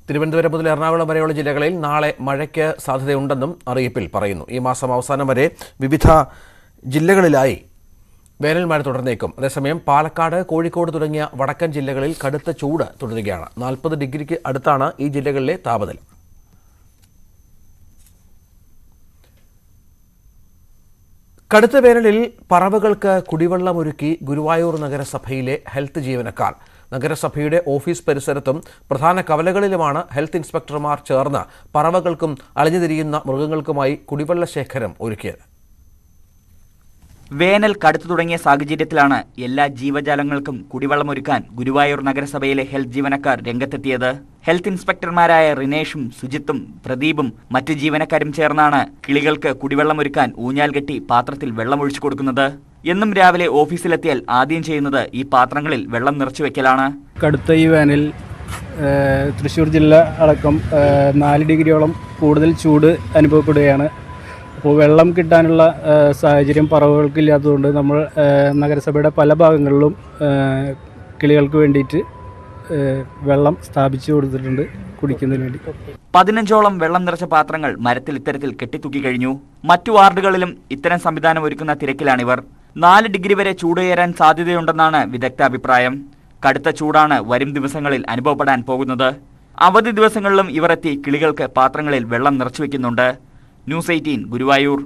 തിരുവനന്തപുരം മുതൽ എറണാകുളം വരെയുള്ള ജില്ലകളിൽ നാളെ മഴയ്ക്ക് സാധ്യതയുണ്ടെന്നും അറിയിപ്പിൽ പറയുന്നു. ഈ മാസം അവസാനം വരെ വിവിധ ജില്ലകളിലായി വേനൽ മഴ തുടർന്നേക്കും. അതേസമയം പാലക്കാട്, കോഴിക്കോട് തുടങ്ങിയ വടക്കൻ ജില്ലകളിൽ കടുത്ത ചൂട് തുടരുകയാണ്. 40 ഡിഗ്രിക്ക് അടുത്താണ് ഈ ജില്ലകളിലെ താപനില. കടുത്ത വേനലിൽ പറവകൾക്ക് കുടിവെള്ളമൊരുക്കി ഗുരുവായൂർ നഗരസഭയിലെ ഹെൽത്ത് ജീവനക്കാർ. നഗരസഭയുടെ ഓഫീസ് പരിസരത്തും പ്രധാന കവലകളിലുമാണ് ഹെൽത്ത് ഇൻസ്പെക്ടർമാർ ചേർന്ന് പറവകൾക്കും അലഞ്ഞുതിരിയുന്ന മൃഗങ്ങൾക്കുമായി കുടിവെള്ള ശേഖരം ഒരുക്കിയത്. വേനൽ കടുത്തു തുടങ്ങിയ സാഹചര്യത്തിലാണ് എല്ലാ ജീവജാലങ്ങൾക്കും കുടിവെള്ളമൊരുക്കാൻ ഗുരുവായൂർ നഗരസഭയിലെ ഹെൽത്ത് ജീവനക്കാർ രംഗത്തെത്തിയത്. ഹെൽത്ത് ഇൻസ്പെക്ടർമാരായ റിനേഷും സുജിത്തും പ്രദീപും മറ്റ് ജീവനക്കാരും ചേർന്നാണ് കിളികൾക്ക് കുടിവെള്ളമൊരുക്കാൻ ഊഞ്ഞാൽ കെട്ടി പാത്രത്തിൽ വെള്ളമൊഴിച്ചു കൊടുക്കുന്നത്. എന്നും രാവിലെ ഓഫീസിലെത്തിയാൽ ആദ്യം ചെയ്യുന്നത് ഈ പാത്രങ്ങളിൽ വെള്ളം നിറച്ചു വെക്കലാണ്. കടുത്ത ഈ വേനൽ തൃശ്ശൂർ ജില്ല അടക്കം 4 ഡിഗ്രിയോളം കൂടുതൽ ചൂട് അനുഭവപ്പെടുകയാണ്. അപ്പോൾ വെള്ളം കിട്ടാനുള്ള സാഹചര്യം പറവകൾക്കില്ലാത്തതുകൊണ്ട് നമ്മൾ നഗരസഭയുടെ പല ഭാഗങ്ങളിലും കിളികൾക്ക് വേണ്ടിയിട്ട് വെള്ളം സ്ഥാപിച്ചു കൊടുത്തിട്ടുണ്ട് കുടിക്കുന്നതിന് വേണ്ടി. 15ഓളം വെള്ളം നിറച്ച പാത്രങ്ങൾ മരത്തിൽ ഇത്തരത്തിൽ കെട്ടിത്തൂക്കി കഴിഞ്ഞു. മറ്റു വാർഡുകളിലും ഇത്തരം സംവിധാനം ഒരുക്കുന്ന തിരക്കിലാണിവർ. 4 ഡിഗ്രി വരെ ചൂടേറാൻ സാധ്യതയുണ്ടെന്നാണ് വിദഗ്ധ അഭിപ്രായം. കടുത്ത ചൂടാണ് വരും ദിവസങ്ങളിൽ അനുഭവപ്പെടാൻ പോകുന്നത്. അവധി ദിവസങ്ങളിലും ഇവർ എത്തി കിളികൾക്ക് പാത്രങ്ങളിൽ വെള്ളം നിറച്ചുവെക്കുന്നുണ്ട്. ന്യൂസ് 18 ഗുരുവായൂർ.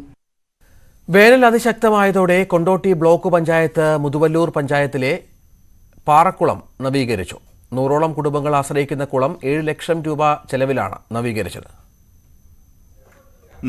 വേനൽ അതിശക്തമായതോടെ കൊണ്ടോട്ടി ബ്ലോക്ക് പഞ്ചായത്ത് മുതുവല്ലൂർ പഞ്ചായത്തിലെ പാറക്കുളം നവീകരിച്ചു. 100ഓളം കുടുംബങ്ങൾ ആശ്രയിക്കുന്ന കുളം 7 ലക്ഷം രൂപ ചെലവിലാണ് നവീകരിച്ചത്.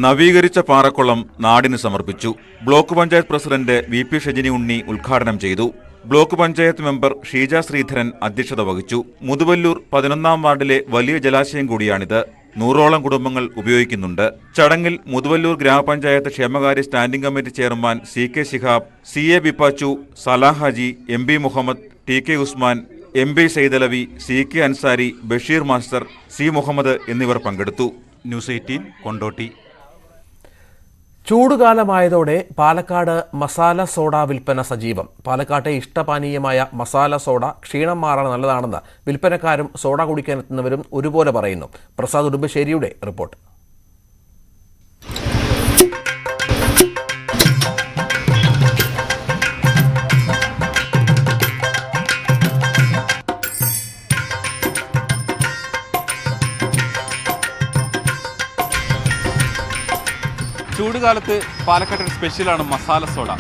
നവീകരിച്ച പാറക്കുളം നാടിന് സമർപ്പിച്ചു. Block panchayat president VP Shajini ഉണ്ണി ഉദ്ഘാടനം ചെയ്തു. ബ്ലോക്ക് പഞ്ചായത്ത് മെമ്പർ ഷീജ ശ്രീധരൻ അധ്യക്ഷത വഹിച്ചു. മുതുവല്ലൂർ 11ാം വാർഡിലെ വലിയ ജലാശയം കൂടിയാണിത്. 100ഓളം കുടുംബങ്ങൾ ഉപയോഗിക്കുന്നുണ്ട്. ചടങ്ങിൽ മുതുവല്ലൂർ ഗ്രാമപഞ്ചായത്ത് ക്ഷേമകാര്യ standing committee chairman CK Shihab, CA Bippachu, Salah Haji, MB Muhammad, TK Usman, MB Saidalavi, CK Ansari, Basheer master, C Muhammad എന്നിവർ പങ്കെടുത്തു. ന്യൂസ് 18 കൊണ്ടോട്ടി. ചൂടുകാലമായതോടെ പാലക്കാട് മസാല സോഡ വിൽപ്പന സജീവം. പാലക്കാട്ടെ ഇഷ്ടപാനീയമായ മസാല സോഡ ക്ഷീണം മാറാൻ നല്ലതാണെന്ന് വിൽപ്പനക്കാരും സോഡ കുടിക്കാനെത്തുന്നവരും ഒരുപോലെ പറയുന്നു. പ്രസാദ് ഉടുമ്പശ്ശേരിയുടെ റിപ്പോർട്ട്. ചൂടുകാലത്ത് പാലക്കാട് സ്പെഷ്യലാണ് മസാല സോഡ.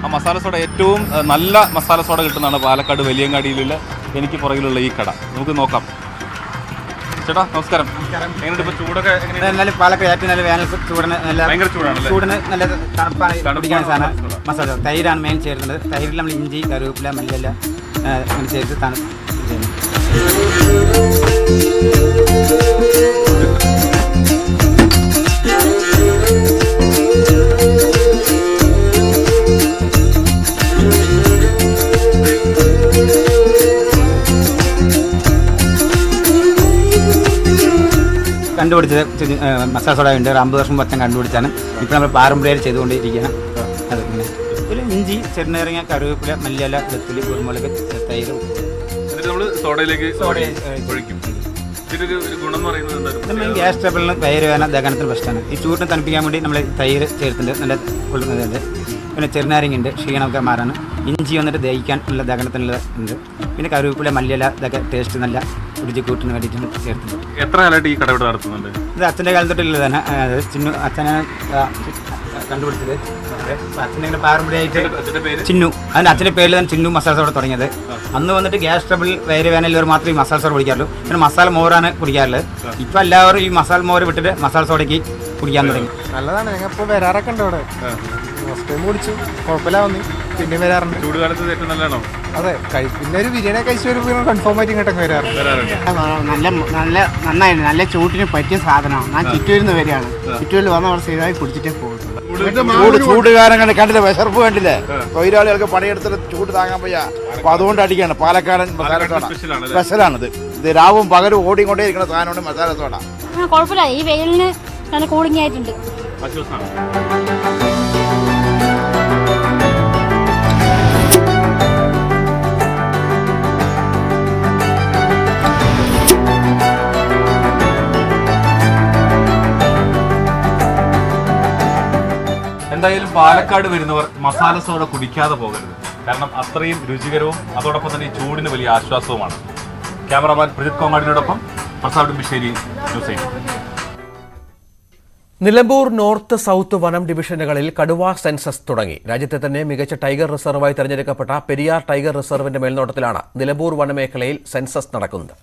ആ മസാല സോഡ ഏറ്റവും നല്ല മസാല സോഡ കിട്ടുന്നതാണ് പാലക്കാട് വലിയങ്ങാടിയിലുള്ള എനിക്ക് പുറകിലുള്ള ഈ കട. നമുക്ക് നോക്കാം. ചേട്ടാ നമസ്കാരം. എങ്ങനെയുണ്ട് ഇപ്പോൾ ചൂടൊക്കെ? എന്നാലും പാലക്കാട് ഏറ്റവും നല്ല വേനൽ ചൂടിന് നല്ല ഭയങ്കര ചൂടാണല്ലേ? ചൂടിന് നല്ല തണുപ്പാണ് കുടിക്കാൻ സാധനം. മസാല തൈരാണ് മെയിൻ ചേരുന്നത്. തൈരിൽ നമ്മൾ ഇഞ്ചി, കറിവേപ്പില, മല്ലിയില അങ്ങനെ ചേർത്ത് തണുപ്പ് കണ്ടുപിടിച്ചത് മസാല സോഡ ഉണ്ട്. 50 വർഷം പറ്റം കണ്ടുപിടിച്ചാണ്. ഇപ്പോൾ നമ്മൾ പാരമ്പര്യം ചെയ്തുകൊണ്ടിരിക്കുകയാണ്. അത് ഇങ്ങനെ ഇതിൽ ഇഞ്ചി, ചെറുനാരങ്ങ, കറിവേപ്പില, മല്ലിയില, വെളുത്തുള്ളി, കുരുമുളക്, തൈര്. എന്നിട്ട് നമ്മൾ സോഡയിലേക്ക് ഒഴിക്കും. ഇതിൻ്റെ ഒരു ഗുണം എന്ന് പറയുന്നത് നമ്മൾ ഗ്യാസ് ട്രബിളിന് വയറുവേദന ദഹനത്തിന് ബെസ്റ്റാണ്. ഈ ചൂടിനെ തണുപ്പിക്കാൻ വേണ്ടി നമ്മൾ തൈര് ചേർത്തിട്ടുണ്ട്. നല്ല കൊള്ളുന്നുണ്ട്. പിന്നെ ചെറുനാരങ്ങ ഉണ്ട്, ക്ഷീണമൊക്കെ മാറാൻ. ഇഞ്ചി വന്നിട്ട് ദഹിക്കാൻ നല്ല ദഹനത്തിനുള്ള ഉണ്ട്. പിന്നെ കറിവേപ്പില, മല്ലിയില ഇതൊക്കെ ടേസ്റ്റ് നല്ല രുചി കൂട്ടിന് വേണ്ടിയിട്ടാണ് ചേർത്തിട്ടുണ്ട്. എത്ര കാലമായിട്ട് ഈ കട നടത്തുന്നുണ്ട്? ഇത് അച്ഛൻ്റെ കാലം തൊട്ടുള്ളതാണ്. ചിന്നു അച്ഛനാണ് കണ്ടുപിടിച്ചത്. അച്ഛൻ്റെ പാരമ്പര്യമായിട്ട് ചിന്നു, അതിൻ്റെ അച്ഛൻ്റെ പേരിൽ തന്നെ ചിന്നു മസാല സോഡ തുടങ്ങിയത്. അന്ന് വന്നിട്ട് ഗ്യാസ് ട്രബിൾ വയറ് വേനലിൽ മാത്രമേ ഈ മസാല സോഡ കുടിക്കാറുള്ളൂ. പിന്നെ മസാല മോരാണ് കുടിക്കാറുള്ളത്. ഇപ്പം എല്ലാവരും ഈ മസാല മോര് വിട്ടിട്ട് മസാല സോഡയ്ക്ക് കുടിക്കാൻ തുടങ്ങി. നല്ലതാണ്. ഞങ്ങൾ ഇപ്പോൾ വരാറൊക്കെ ഉണ്ട് അവിടെ. ഫസ്റ്റ് ടൈം കുടിച്ചു, കുഴപ്പമില്ല, വന്നി പിന്നെ വരാറുണ്ട്. ചൂട് കാലത്ത് ഏറ്റവും നല്ലതാണോ? അതെ, പിന്നെ ഒരു ബിരിയാണി കഴിച്ചു വരുമ്പോൾ കൺഫേം ആയിട്ട് ഇങ്ങോട്ടൊക്കെ വരാറുണ്ട്. നന്നായിരുന്നു. നല്ല ചൂട്ടിന് പറ്റിയ സാധനമാണ്. ഞാൻ ചിറ്റൂരിൽ നിന്ന് വരികയാണ്. ചിറ്റൂരിൽ വന്ന അവിടെ സ്ഥിരമായി കുടിച്ചിട്ടേ പോകും. ചൂട് കാരണം കണ്ടില്ല, വിശർപ്പ് കണ്ടില്ലേ? തൊഴിലാളികൾക്ക് പണിയെടുത്തിട്ട് ചൂട് താങ്ങാൻ വയ്യ. അപ്പൊ അതുകൊണ്ട് അടിക്കാണ് പാലക്കാടൻ മസാല സോഡ. സ്പെഷ്യലാണിത്. ഇത് രാവും പകലും ഓടിക്കൊണ്ടേ ഇരിക്കുന്ന സാധനമാണ് മസാല സോഡ. കുഴപ്പമില്ല, ഈ വെയിലിന് നല്ല കൂളിംഗ് ആയിട്ടുണ്ട്. എന്തായാലും പാലക്കാട് വരുന്നവർ മസാല സോഡ കുടിക്കാതെ പോകരുത്. കാരണം അത്രയും രുചികരവും അതോടൊപ്പം തന്നെ ഈ ചൂടിന് വലിയ ആശ്വാസവുമാണ്. ക്യാമറാമാൻ പ്രജിത് കോങ്ങാടിനോടൊപ്പം Prasad Bisseri, news 8. Nilambur north south വനം ഡിവിഷനുകളിൽ കടുവ സെൻസസ് തുടങ്ങി. രാജ്യത്തെ തന്നെ മികച്ച ടൈഗർ റിസർവായി തെരഞ്ഞെടുക്കപ്പെട്ട പെരിയാർ ടൈഗർ റിസർവിന്റെ മേൽനോട്ടത്തിലാണ് നിലമ്പൂർ വനമേഖലയിൽ സെൻസസ് നടക്കുന്നത്.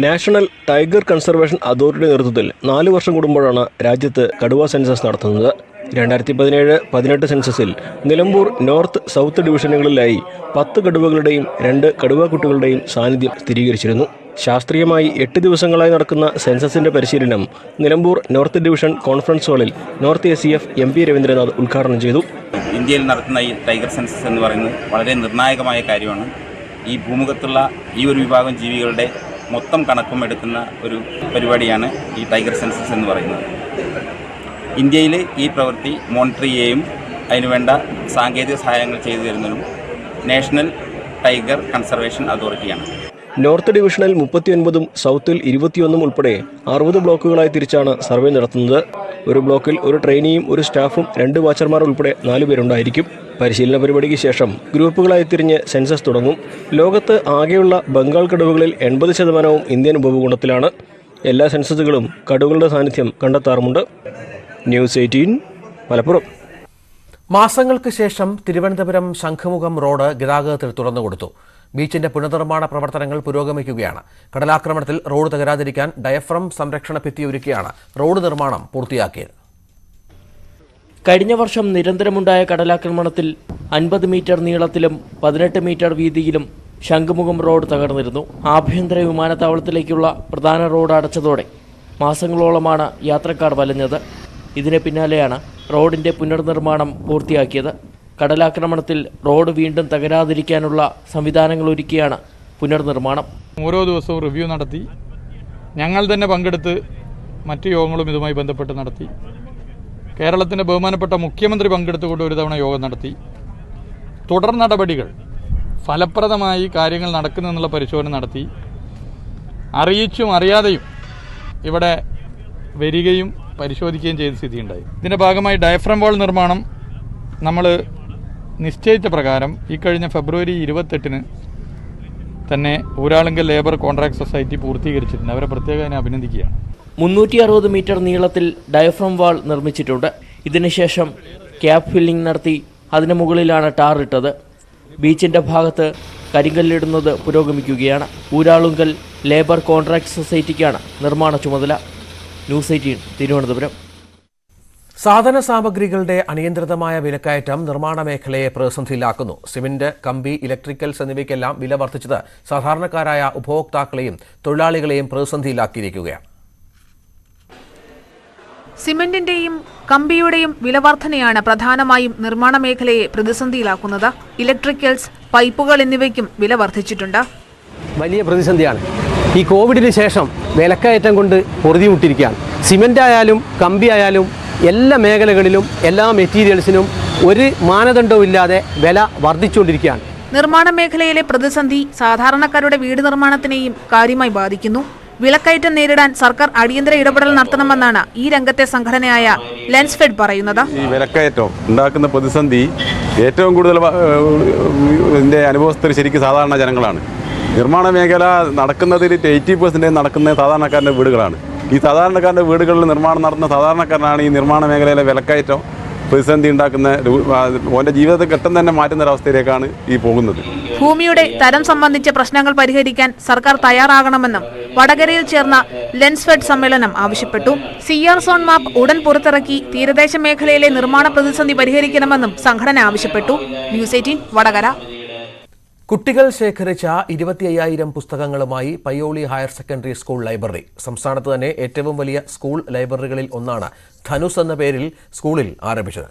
നാഷണൽ ടൈഗർ കൺസർവേഷൻ അതോറിറ്റിയുടെ നേതൃത്വത്തിൽ 4 വർഷം കൂടുമ്പോഴാണ് രാജ്യത്ത് കടുവ സെൻസസ് നടത്തുന്നത്. 2017-18 സെൻസസിൽ നിലമ്പൂർ നോർത്ത് സൗത്ത് ഡിവിഷനുകളിലായി 10 കടുവകളുടെയും 2 കടുവാക്കുട്ടികളുടെയും സാന്നിധ്യം സ്ഥിരീകരിച്ചിരുന്നു. ശാസ്ത്രീയമായി 8 ദിവസങ്ങളായി നടക്കുന്ന സെൻസസിന്റെ പരിശീലനം നിലമ്പൂർ നോർത്ത് ഡിവിഷൻ കോൺഫറൻസ് ഹാളിൽ നോർത്ത് ACF MP രവീന്ദ്രനാഥ് ഉദ്ഘാടനം ചെയ്തു. ഇന്ത്യയിൽ നടത്തുന്ന ഈ ടൈഗർ സെൻസസ് എന്ന് പറയുന്നത് വളരെ നിർണായകമായ കാര്യമാണ്. ഈ ഭൂമുഖത്തുള്ള ഈ ഒരു വിഭാഗം ജീവികളുടെ മൊത്തം കണക്കും എടുക്കുന്ന ഒരു പരിപാടിയാണ് ഈ ടൈഗർ സെൻസസ് എന്ന് പറയുന്നത്. ഇന്ത്യയിൽ ഈ പ്രവൃത്തി മോണിറ്റർ ചെയ്യുകയും അതിനുവേണ്ട സാങ്കേതിക സഹായങ്ങൾ ചെയ്തു തരുന്നതും നാഷണൽ ടൈഗർ കൺസർവേഷൻ അതോറിറ്റിയാണ്. നോർത്ത് ഡിവിഷനിൽ 39ഉം സൗത്തിൽ 21 ഉൾപ്പെടെ 60 ബ്ലോക്കുകളായി തിരിച്ചാണ് സർവേ നടത്തുന്നത്. ഒരു ബ്ലോക്കിൽ ഒരു ട്രെയിനിയും ഒരു സ്റ്റാഫും 2 വാച്ചർമാർ ഉൾപ്പെടെ 4 പേരുണ്ടായിരിക്കും. പരിശീലന പരിപാടിക്ക് ശേഷം ഗ്രൂപ്പുകളായി തിരിഞ്ഞ് സെൻസസ് തുടങ്ങും. ലോകത്ത് ആകെയുള്ള ബംഗാൾ കടുവകളിൽ 80% ഇന്ത്യൻ ഉപഭൂഖണ്ഡത്തിലാണ്. എല്ലാ സെൻസസുകളും കടുവകളുടെ സാന്നിധ്യം കണ്ടെത്താറുമുണ്ട്. ന്യൂസ് 18 മലപ്പുറം. മാസങ്ങൾക്ക് ശേഷം തിരുവനന്തപുരം ശംഖുമുഖം റോഡ് ഗതാഗതത്തിൽ തുറന്നുകൊടുത്തു. ബീച്ചിന്റെ പുനർനിർമ്മാണ പ്രവർത്തനങ്ങൾ പുരോഗമിക്കുകയാണ്. കടലാക്രമണത്തിൽ റോഡ് തകരാതിരിക്കാൻ ഡയഫ്രം സംരക്ഷണ ഭിത്തി ഒരുക്കിയാണ് റോഡ് നിർമ്മാണം പൂർത്തിയാക്കിയത്. കഴിഞ്ഞ വർഷം നിരന്തരമുണ്ടായ കടലാക്രമണത്തിൽ 50 മീറ്റർ നീളത്തിലും 18 മീറ്റർ വീതിയിലും ശംഖുമുഖം റോഡ് തകർന്നിരുന്നു. ആഭ്യന്തര വിമാനത്താവളത്തിലേക്കുള്ള പ്രധാന റോഡ് അടച്ചതോടെ മാസങ്ങളോളമാണ് യാത്രക്കാർ വലഞ്ഞത്. ഇതിന് പിന്നാലെയാണ് റോഡിന്റെ പുനർനിർമ്മാണം പൂർത്തിയാക്കിയത്. കടലാക്രമണത്തിൽ റോഡ് വീണ്ടും തകരാതിരിക്കാനുള്ള സംവിധാനങ്ങൾ ഒരുക്കിയാണ് പുനർനിർമ്മാണം. ഓരോ ദിവസവും റിവ്യൂ നടത്തി, ഞങ്ങൾ തന്നെ പങ്കെടുത്ത് മറ്റു യോഗങ്ങളും ഇതുമായി ബന്ധപ്പെട്ട് നടത്തി. കേരളത്തിൻ്റെ ബഹുമാനപ്പെട്ട മുഖ്യമന്ത്രി പങ്കെടുത്തുകൊണ്ട് ഒരു തവണ യോഗം നടത്തി. തുടർ നടപടികൾ ഫലപ്രദമായി കാര്യങ്ങൾ നടക്കുന്നെന്നുള്ള പരിശോധന നടത്തി. അറിയിച്ചും അറിയാതെയും ഇവിടെ വരികയും പരിശോധിക്കുകയും ചെയ്ത സ്ഥിതിയുണ്ടായി. ഇതിൻ്റെ ഭാഗമായി ഡയഫ്രം വാൾ നിർമ്മാണം നമ്മൾ നിശ്ചയിച്ച പ്രകാരം ഈ കഴിഞ്ഞ ഫെബ്രുവരി 28 തന്നെ ഊരാളുങ്കൽ ലേബർ കോൺട്രാക്ട് സൊസൈറ്റി പൂർത്തീകരിച്ചിട്ടുണ്ട്. അവരെ പ്രത്യേകം അഭിനന്ദിക്കുകയാണ്. 360 മീറ്റർ നീളത്തിൽ ഡയഫ്രം വാൾ നിർമ്മിച്ചിട്ടുണ്ട്. ഇതിനുശേഷം ക്യാപ് ഫില്ലിംഗ് നടത്തി അതിനു മുകളിലാണ് ടാർ ഇട്ടത്. ബീച്ചിന്റെ ഭാഗത്ത് കരിങ്കല്ലിടുന്നത് പുരോഗമിക്കുകയാണ്. ഊരാളുങ്കൽ ലേബർ കോൺട്രാക്ട് സൊസൈറ്റിക്കാണ് നിർമ്മാണ ചുമതല. ന്യൂസ് 18 തിരുവനന്തപുരം. സാധന സാമഗ്രികളുടെ അനിയന്ത്രിതമായ വിലക്കയറ്റം നിർമ്മാണ മേഖലയെ പ്രതിസന്ധിയിലാക്കുന്നു. സിമന്റ്, കമ്പി, ഇലക്ട്രിക്കൽസ് എന്നിവയ്ക്കെല്ലാം വില വർദ്ധിച്ചത് സാധാരണക്കാരായ ഉപഭോക്താക്കളെയും തൊഴിലാളികളെയും പ്രതിസന്ധിയിലാക്കിയിരിക്കുകയാണ്. സിമന്റിന്റെയും കമ്പിയുടെയും വിലവർധനയാണ് പ്രധാനമായും നിർമ്മാണ മേഖലയെ പ്രതിസന്ധിയിലാക്കുന്നത്. ഇലക്ട്രിക്കൽസ്, പൈപ്പുകൾ എന്നിവയ്ക്കും വില വർദ്ധിച്ചിട്ടുണ്ട്. വലിയ പ്രതിസന്ധിയാണ്. ഈ കോവിഡിന് ശേഷം വിലക്കയറ്റം കൊണ്ട് പൊറുതിമുട്ടിയിരിക്കുകയാണ്. സിമന്റ് ആയാലും കമ്പി ആയാലും എല്ലാ മേഖലകളിലും എല്ലാ മെറ്റീരിയൽസിനും ഒരു മാനദണ്ഡവും ഇല്ലാതെ വില വർദ്ധിച്ചുകൊണ്ടിരിക്കുകയാണ്. നിർമ്മാണ മേഖലയിലെ പ്രതിസന്ധി സാധാരണക്കാരുടെ വീട് നിർമ്മാണത്തിനെയും കാര്യമായി ബാധിക്കുന്നു. വിലക്കയറ്റം നേരിടാൻ സർക്കാർ അടിയന്തര ഇടപെടൽ നടത്തണമെന്നാണ് ഈ രംഗത്തെ സംഘടനയായ ലെൻസ്ഫെഡ് പറയുന്നത്. ഈ വിലക്കയറ്റം ഉണ്ടാക്കുന്ന പ്രതിസന്ധി ഏറ്റവും കൂടുതൽ അനുഭവസ്ഥർ ശരിക്കും സാധാരണ ജനങ്ങളാണ്. നിർമ്മാണ മേഖല നടക്കുന്നതിൽ 80% നടക്കുന്നത് സാധാരണക്കാരൻ്റെ വീടുകളാണ്. ഈ സാധാരണക്കാരൻ്റെ വീടുകളിൽ നിർമ്മാണം നടത്തുന്ന സാധാരണക്കാരനാണ് ഈ നിർമ്മാണ മേഖലയിലെ വിലക്കയറ്റം പ്രതിസന്ധി ഉണ്ടാക്കുന്ന ഓൻ്റെ ജീവിതത്തെ ഘട്ടം തന്നെ മാറ്റുന്ന ഒരവസ്ഥയിലേക്കാണ് ഈ പോകുന്നത്. ഭൂമിയുടെ തരം സംബന്ധിച്ച പ്രശ്നങ്ങൾ പരിഹരിക്കാൻ സർക്കാർ തയ്യാറാകണമെന്നും വടകരയിൽ ചേർന്ന ലെൻസ്ഫെഡ് സമ്മേളനം ആവശ്യപ്പെട്ടു. CR സോൺ മാപ്പ് ഉടൻ പുറത്തിറക്കി തീരദേശ മേഖലയിലെ നിർമ്മാണ പ്രതിസന്ധി പരിഹരിക്കണമെന്നും സംഘടന ആവശ്യപ്പെട്ടു. ന്യൂസ് 18 വടകര. കുട്ടികൾ ശേഖരിച്ച 25,000 പുസ്തകങ്ങളുമായി Payyoli higher secondary school library. സംസ്ഥാനത്ത് തന്നെ ഏറ്റവും വലിയ സ്കൂൾ ലൈബ്രറികളിൽ ഒന്നാണ് ധനുസ് എന്ന പേരിൽ സ്കൂളിൽ ആരംഭിച്ചത്.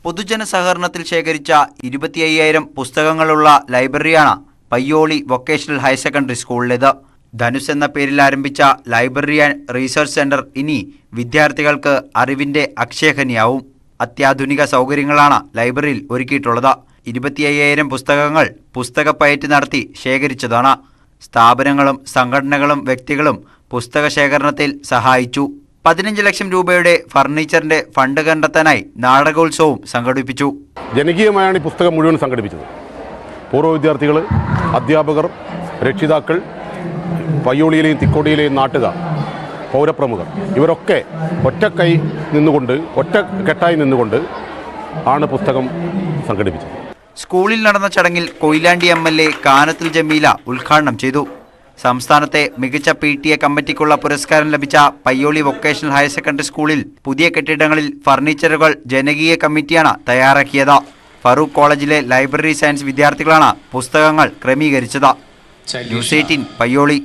പൊതുജന സഹകരണത്തിൽ ശേഖരിച്ച 25,000 പുസ്തകങ്ങളുള്ള ലൈബ്രറിയാണ് പയ്യോളി വൊക്കേഷണൽ ഹയർ സെക്കൻഡറി സ്കൂളിലേത്. ധനുസ് എന്ന പേരിൽ ആരംഭിച്ച ലൈബ്രറി ആൻഡ് റിസർച്ച് സെന്റർ ഇനി വിദ്യാർത്ഥികൾക്ക് അറിവിന്റെ അക്ഷയഖനിയാവും. അത്യാധുനിക സൗകര്യങ്ങളാണ് ലൈബ്രറിയിൽ ഒരുക്കിയിട്ടുള്ളത്. 25,000 പുസ്തകങ്ങൾ പുസ്തകപ്പയറ്റ് നടത്തി ശേഖരിച്ചതാണ്. സ്ഥാപനങ്ങളും സംഘടനകളും വ്യക്തികളും പുസ്തക ശേഖരണത്തിൽ സഹായിച്ചു. 15 ലക്ഷം രൂപയുടെ ഫർണിച്ചറിന്റെ ഫണ്ട് കണ്ടെത്താനായി നാടകോത്സവവും സംഘടിപ്പിച്ചു. ജനകീയമായാണ് ഈ പുസ്തകം മുഴുവൻ സംഘടിപ്പിച്ചത്. പൂർവ്വ വിദ്യാർത്ഥികൾ, അധ്യാപകർ, രക്ഷിതാക്കൾ, പയ്യോളിയിലെയും തിക്കോടിയിലെയും നാട്ടുകാർ, പൗരപ്രമുഖർ ഇവരൊക്കെ ഒറ്റക്കെട്ടായി നിന്നുകൊണ്ട് ആണ് പുസ്തകം സംഘടിപ്പിച്ചത്. സ്കൂളിൽ നടന്ന ചടങ്ങിൽ കൊയിലാണ്ടി MLA കാനത്തിൽ ജമീല ഉദ്ഘാടനം ചെയ്തു. സംസ്ഥാനത്തെ മികച്ച PTA കമ്മിറ്റിക്കുള്ള പുരസ്കാരം ലഭിച്ച പയ്യോളി വൊക്കേഷണൽ ഹയർ സെക്കൻഡറി സ്കൂളിൽ പുതിയ കെട്ടിടങ്ങളിൽ ഫർണിച്ചറുകൾ ജനകീയ കമ്മിറ്റിയാണ് തയ്യാറാക്കിയത്. ഫറൂഖ് കോളേജിലെ ലൈബ്രറി സയൻസ് വിദ്യാർത്ഥികളാണ് പുസ്തകങ്ങൾ ക്രമീകരിച്ചത്. ന്യൂസ് 18 പയ്യോളി.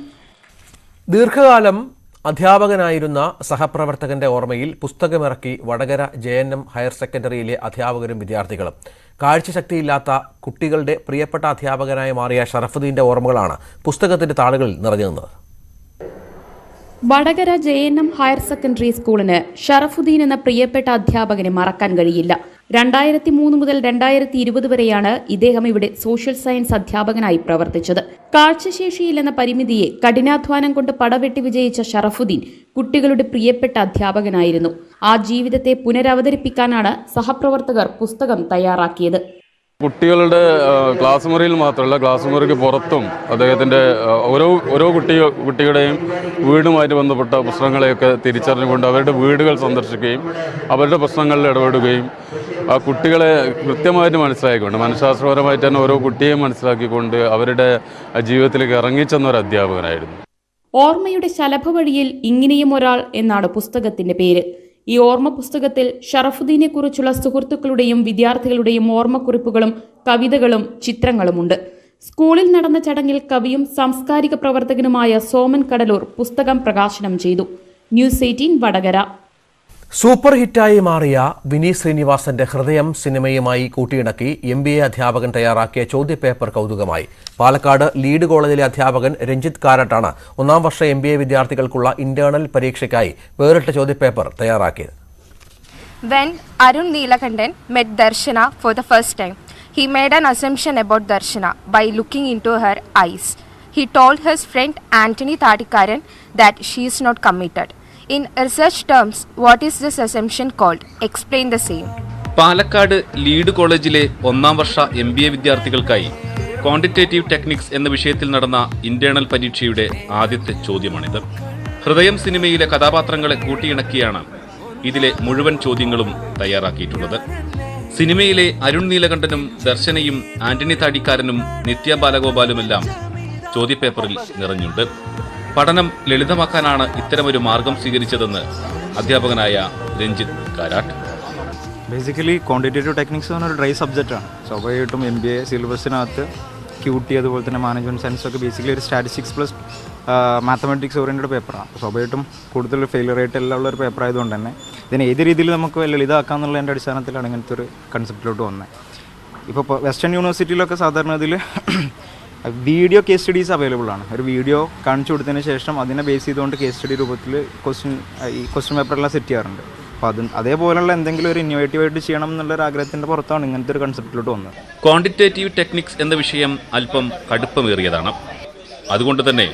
ദീർഘകാലം അധ്യാപകനായിരുന്ന സഹപ്രവർത്തകന്റെ ഓർമ്മയിൽ പുസ്തകമിറക്കി വടകര JNM ഹയർ സെക്കൻഡറിയിലെ അധ്യാപകരും വിദ്യാർത്ഥികളും. കാഴ്ചശക്തിയില്ലാത്ത കുട്ടികളുടെ പ്രിയപ്പെട്ട അധ്യാപകനായി മാറിയ ഷറഫുദ്ദീന്റെ ഓർമ്മകളാണ് പുസ്തകത്തിന്റെ താളുകളിൽ നിറഞ്ഞു നിന്നത്. വടകര JNM ഹയർ സെക്കൻഡറി സ്കൂളിന് ഷറഫുദ്ദീൻ എന്ന പ്രിയപ്പെട്ട അധ്യാപകനെ മറക്കാൻ കഴിയില്ല. 2003 മുതൽ 2020 വരെയാണ് ഇദ്ദേഹം ഇവിടെ സോഷ്യൽ സയൻസ് അധ്യാപകനായി പ്രവർത്തിച്ചത്. കാഴ്ചശേഷിയില്ലെന്ന പരിമിതിയെ കഠിനാധ്വാനം കൊണ്ട് പടവെട്ടി വിജയിച്ച ഷറഫുദ്ദീൻ കുട്ടികളുടെ പ്രിയപ്പെട്ട അധ്യാപകനായിരുന്നു. ആ ജീവിതത്തെ പുനരവതരിപ്പിക്കാനാണ് സഹപ്രവർത്തകർ പുസ്തകം തയ്യാറാക്കിയത്. കുട്ടികളുടെ ക്ലാസ് മുറിയിൽ മാത്രമല്ല, ക്ലാസ് മുറിക്ക് പുറത്തും അദ്ദേഹത്തിൻ്റെ ഓരോ കുട്ടികളുടെയും വീടുമായിട്ട് ബന്ധപ്പെട്ട പ്രശ്നങ്ങളെയൊക്കെ തിരിച്ചറിഞ്ഞുകൊണ്ട് അവരുടെ വീടുകൾ സന്ദർശിക്കുകയും അവരുടെ പ്രശ്നങ്ങളിൽ ഇടപെടുകയും ആ കുട്ടികളെ കൃത്യമായിട്ട് മനസ്സിലാക്കിക്കൊണ്ട് മനഃശാസ്ത്രപരമായിട്ട് തന്നെ ഓരോ കുട്ടിയെയും മനസ്സിലാക്കിക്കൊണ്ട് അവരുടെ ജീവിതത്തിലേക്ക് ഇറങ്ങിച്ചെന്ന ഒരു അധ്യാപകനായിരുന്നു. ഓർമ്മയുടെ ശലഭവഴിയിൽ ഇങ്ങനെയും ഒരാൾ എന്നാണ് പുസ്തകത്തിന്റെ പേര്. ഈ ഓർമ്മ പുസ്തകത്തിൽ ഷറഫുദ്ദീനെ കുറിച്ചുള്ള സുഹൃത്തുക്കളുടെയും വിദ്യാർത്ഥികളുടെയും ഓർമ്മക്കുറിപ്പുകളും കവിതകളും ചിത്രങ്ങളുമുണ്ട്. സ്കൂളിൽ നടന്ന ചടങ്ങിൽ കവിയും സാംസ്കാരിക പ്രവർത്തകനുമായ സോമൻ കടലൂർ പുസ്തകം പ്രകാശനം ചെയ്തു. ന്യൂസ് 18 വടകര. സൂപ്പർ ഹിറ്റായി മാറിയ വിനീത് ശ്രീനിവാസന്റെ ഹൃദയം സിനിമയുമായി കൂട്ടിയിണക്കി MBA അധ്യാപകൻ തയ്യാറാക്കിയ ചോദ്യപേപ്പർ കൗതുകമായി. പാലക്കാട് ലീഡ് കോളേജിലെ അധ്യാപകൻ രഞ്ജിത്ത് കാരട്ടാണ് 1ാം വർഷ MBA വിദ്യാർത്ഥികൾക്കുള്ള ഇന്റേണൽ പരീക്ഷയ്ക്കായി വേറിട്ട ചോദ്യപേപ്പർ തയ്യാറാക്കിയത്. When Arun Neelakandan met Darshana for the first time, he made an assumption about Darshana by looking into her eyes. He told his friend Anthony Tadikaran that she is not committed. In research terms, what is this assumption called? Explain the same. Palakkad lead കോളേജിലെ 1ാം വർഷ MBA വിദ്യാർത്ഥികൾക്കായി quantitative techniques എന്ന വിഷയത്തിൽ നടന്ന internal പരീക്ഷയുടെ ആദ്യത്തെ ചോദ്യമാണിത്. ഹൃദയം സിനിമയിലെ കഥാപാത്രങ്ങളെ കൂട്ടിയിണക്കിയാണ് ഇതിലെ മുഴുവൻ ചോദ്യങ്ങളും തയ്യാറാക്കിയിട്ടുള്ളത്. സിനിമയിലെ അരുൺ നീലകണ്ഠനും ദർശനയും ആന്റണി താടിക്കാരനും നിത്യ ബാലഗോപാലുമെല്ലാം ചോദ്യപേപ്പറിൽ നിറഞ്ഞുണ്ട്. പഠനം ലളിതമാക്കാനാണ് ഇത്തരമൊരു മാർഗം സ്വീകരിച്ചതെന്ന് അധ്യാപകനായ Ranjith Karatt. Basically quantitative techniques എന്ന് പറഞ്ഞൊരു ഡ്രൈ സബ്ജക്റ്റാണ്. സ്വാഭാവികമായിട്ടും MBA സിലബസിനകത്ത് QT അതുപോലെ തന്നെ മാനേജ്മെൻറ്റ് സയൻസ് ഒക്കെ ബേസിക്കലി ഒരു സ്റ്റാറ്റിസ്റ്റിക്സ് പ്ലസ് മാത്തമാറ്റിക്സ് ഓറിയൻറ്റഡ് പേപ്പറാണ്. സ്വാഭാവികമായിട്ടും കൂടുതൽ ഫെയിലിയർ റേറ്റ് എല്ലാം ഉള്ളൊരു പേപ്പർ ആയതുകൊണ്ട് തന്നെ ഇതിനെ ഏത് രീതിയിൽ നമുക്ക് ലളിതമാക്കാം എന്നുള്ളതിൻ്റെ അടിസ്ഥാനത്തിലാണ് ഇങ്ങനത്തെ ഒരു കൺസെപ്റ്റിലോട്ട് വന്നത്. ഇപ്പോൾ വെസ്റ്റേൺ യൂണിവേഴ്സിറ്റിയിലൊക്കെ സാധാരണ ഇതിൽ വീഡിയോ കേസ് സ്റ്റഡീസ് അവൈലബിൾ ആണ്. ഒരു വീഡിയോ കാണിച്ചു കൊടുത്തതിന് ശേഷം അതിനെ ബേസ് ചെയ്തുകൊണ്ട് കേസ് സ്റ്റഡി രൂപത്തിൽ ക്വസ്റ്റ്യൻ പേപ്പറെല്ലാം സെറ്റ് ചെയ്യാറുണ്ട്. അപ്പോൾ അതേപോലെയുള്ള എന്തെങ്കിലും ഒരു ഇന്നോവേറ്റീവായിട്ട് ചെയ്യണം എന്നുള്ളൊരു ആഗ്രഹത്തിൻ്റെ പുറത്താണ് ഇങ്ങനത്തെ ഒരു കൺസെപ്റ്റിലോട്ട് വന്നത്. ക്വാണ്ടിറ്റേറ്റീവ് ടെക്നിക്സ് എന്ന വിഷയം അല്പം കടുപ്പമേറിയതാണ്. അതുകൊണ്ട് തന്നെ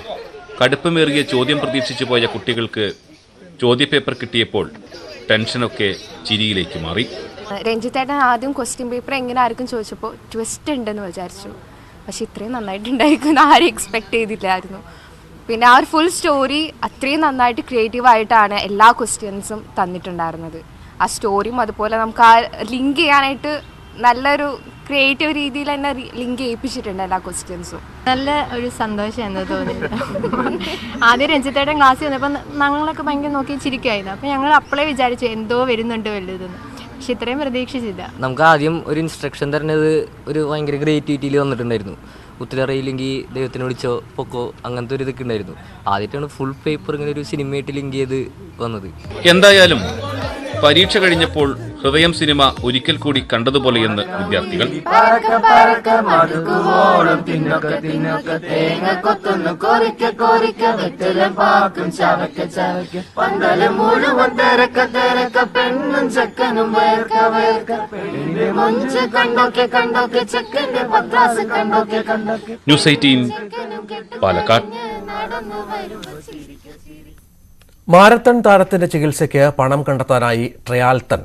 കടുപ്പമേറിയ ചോദ്യം പ്രതീക്ഷിച്ചു പോയ കുട്ടികൾക്ക് ചോദ്യപേപ്പർ കിട്ടിയപ്പോൾ ടെൻഷനൊക്കെ ചിരിയിലേക്ക് മാറി. രഞ്ജിത്തേട്ടൻ ആദ്യം ക്വസ്റ്റ്യൻ പേപ്പർ എങ്ങനെ ആർക്കും ചോദിച്ചപ്പോൾ ട്വിസ്റ്റ് ഉണ്ടെന്ന് വിചാരിച്ചു. പക്ഷെ ഇത്രയും നന്നായിട്ടുണ്ടായിരിക്കും ആരും എക്സ്പെക്ട് ചെയ്തില്ലായിരുന്നു. പിന്നെ ആ ഒരു ഫുൾ സ്റ്റോറി അത്രയും നന്നായിട്ട് ക്രിയേറ്റീവായിട്ടാണ് എല്ലാ ക്വസ്റ്റ്യൻസും തന്നിട്ടുണ്ടായിരുന്നത്. ആ സ്റ്റോറിയും അതുപോലെ നമുക്ക് ആ ലിങ്ക് ചെയ്യാനായിട്ട് നല്ലൊരു ക്രിയേറ്റീവ് രീതിയിൽ തന്നെ ലിങ്ക് ചെയ്യിപ്പിച്ചിട്ടുണ്ട് എല്ലാ ക്വസ്റ്റ്യൻസും. നല്ല ഒരു സന്തോഷം എന്ന് തോന്നിയത്. ആദ്യം രഞ്ജിത്തേട്ടൻ ക്ലാസ്സിൽ വന്നപ്പോൾ ഞങ്ങളൊക്കെ ഭയങ്കര നോക്കി ചിരിക്കുമായിരുന്നു. അപ്പോൾ ഞങ്ങൾ അപ്പോഴേ വിചാരിച്ചു എന്തോ വരുന്നുണ്ട് വലുതെന്ന്. പക്ഷെ ഇത്രയും പ്രതീക്ഷിച്ചില്ല. നമുക്ക് ആദ്യം ഒരു ഇൻസ്ട്രക്ഷൻ തരുന്നത് ഒരു ഭയങ്കര ക്രിയേറ്റിവിറ്റിയിൽ വന്നിട്ടുണ്ടായിരുന്നു. ഉത്തരറിയില്ലെങ്കിൽ ദൈവത്തിന് വിളിച്ചോ പൊക്കോ അങ്ങനത്തെ ഒരു ഇതൊക്കെ ഉണ്ടായിരുന്നു. ആദ്യമായിട്ടാണ് ഫുൾ പേപ്പർ ഇങ്ങനെ ഒരു സിനിമയായിട്ട് ലിങ്ക് ചെയ്ത് വന്നത്. എന്തായാലും പരീക്ഷ കഴിഞ്ഞപ്പോൾ ഹൃദയം സിനിമ ഒരിക്കൽ കൂടി കണ്ടതുപോലെയെന്ന് വിദ്യാർത്ഥികൾ. ന്യൂസ് 18 പാലക്കാട്. മാരത്തൺ താരത്തിന്റെ ചികിത്സയ്ക്ക് പണം കണ്ടെത്താനായി ട്രയാൽത്തൺ.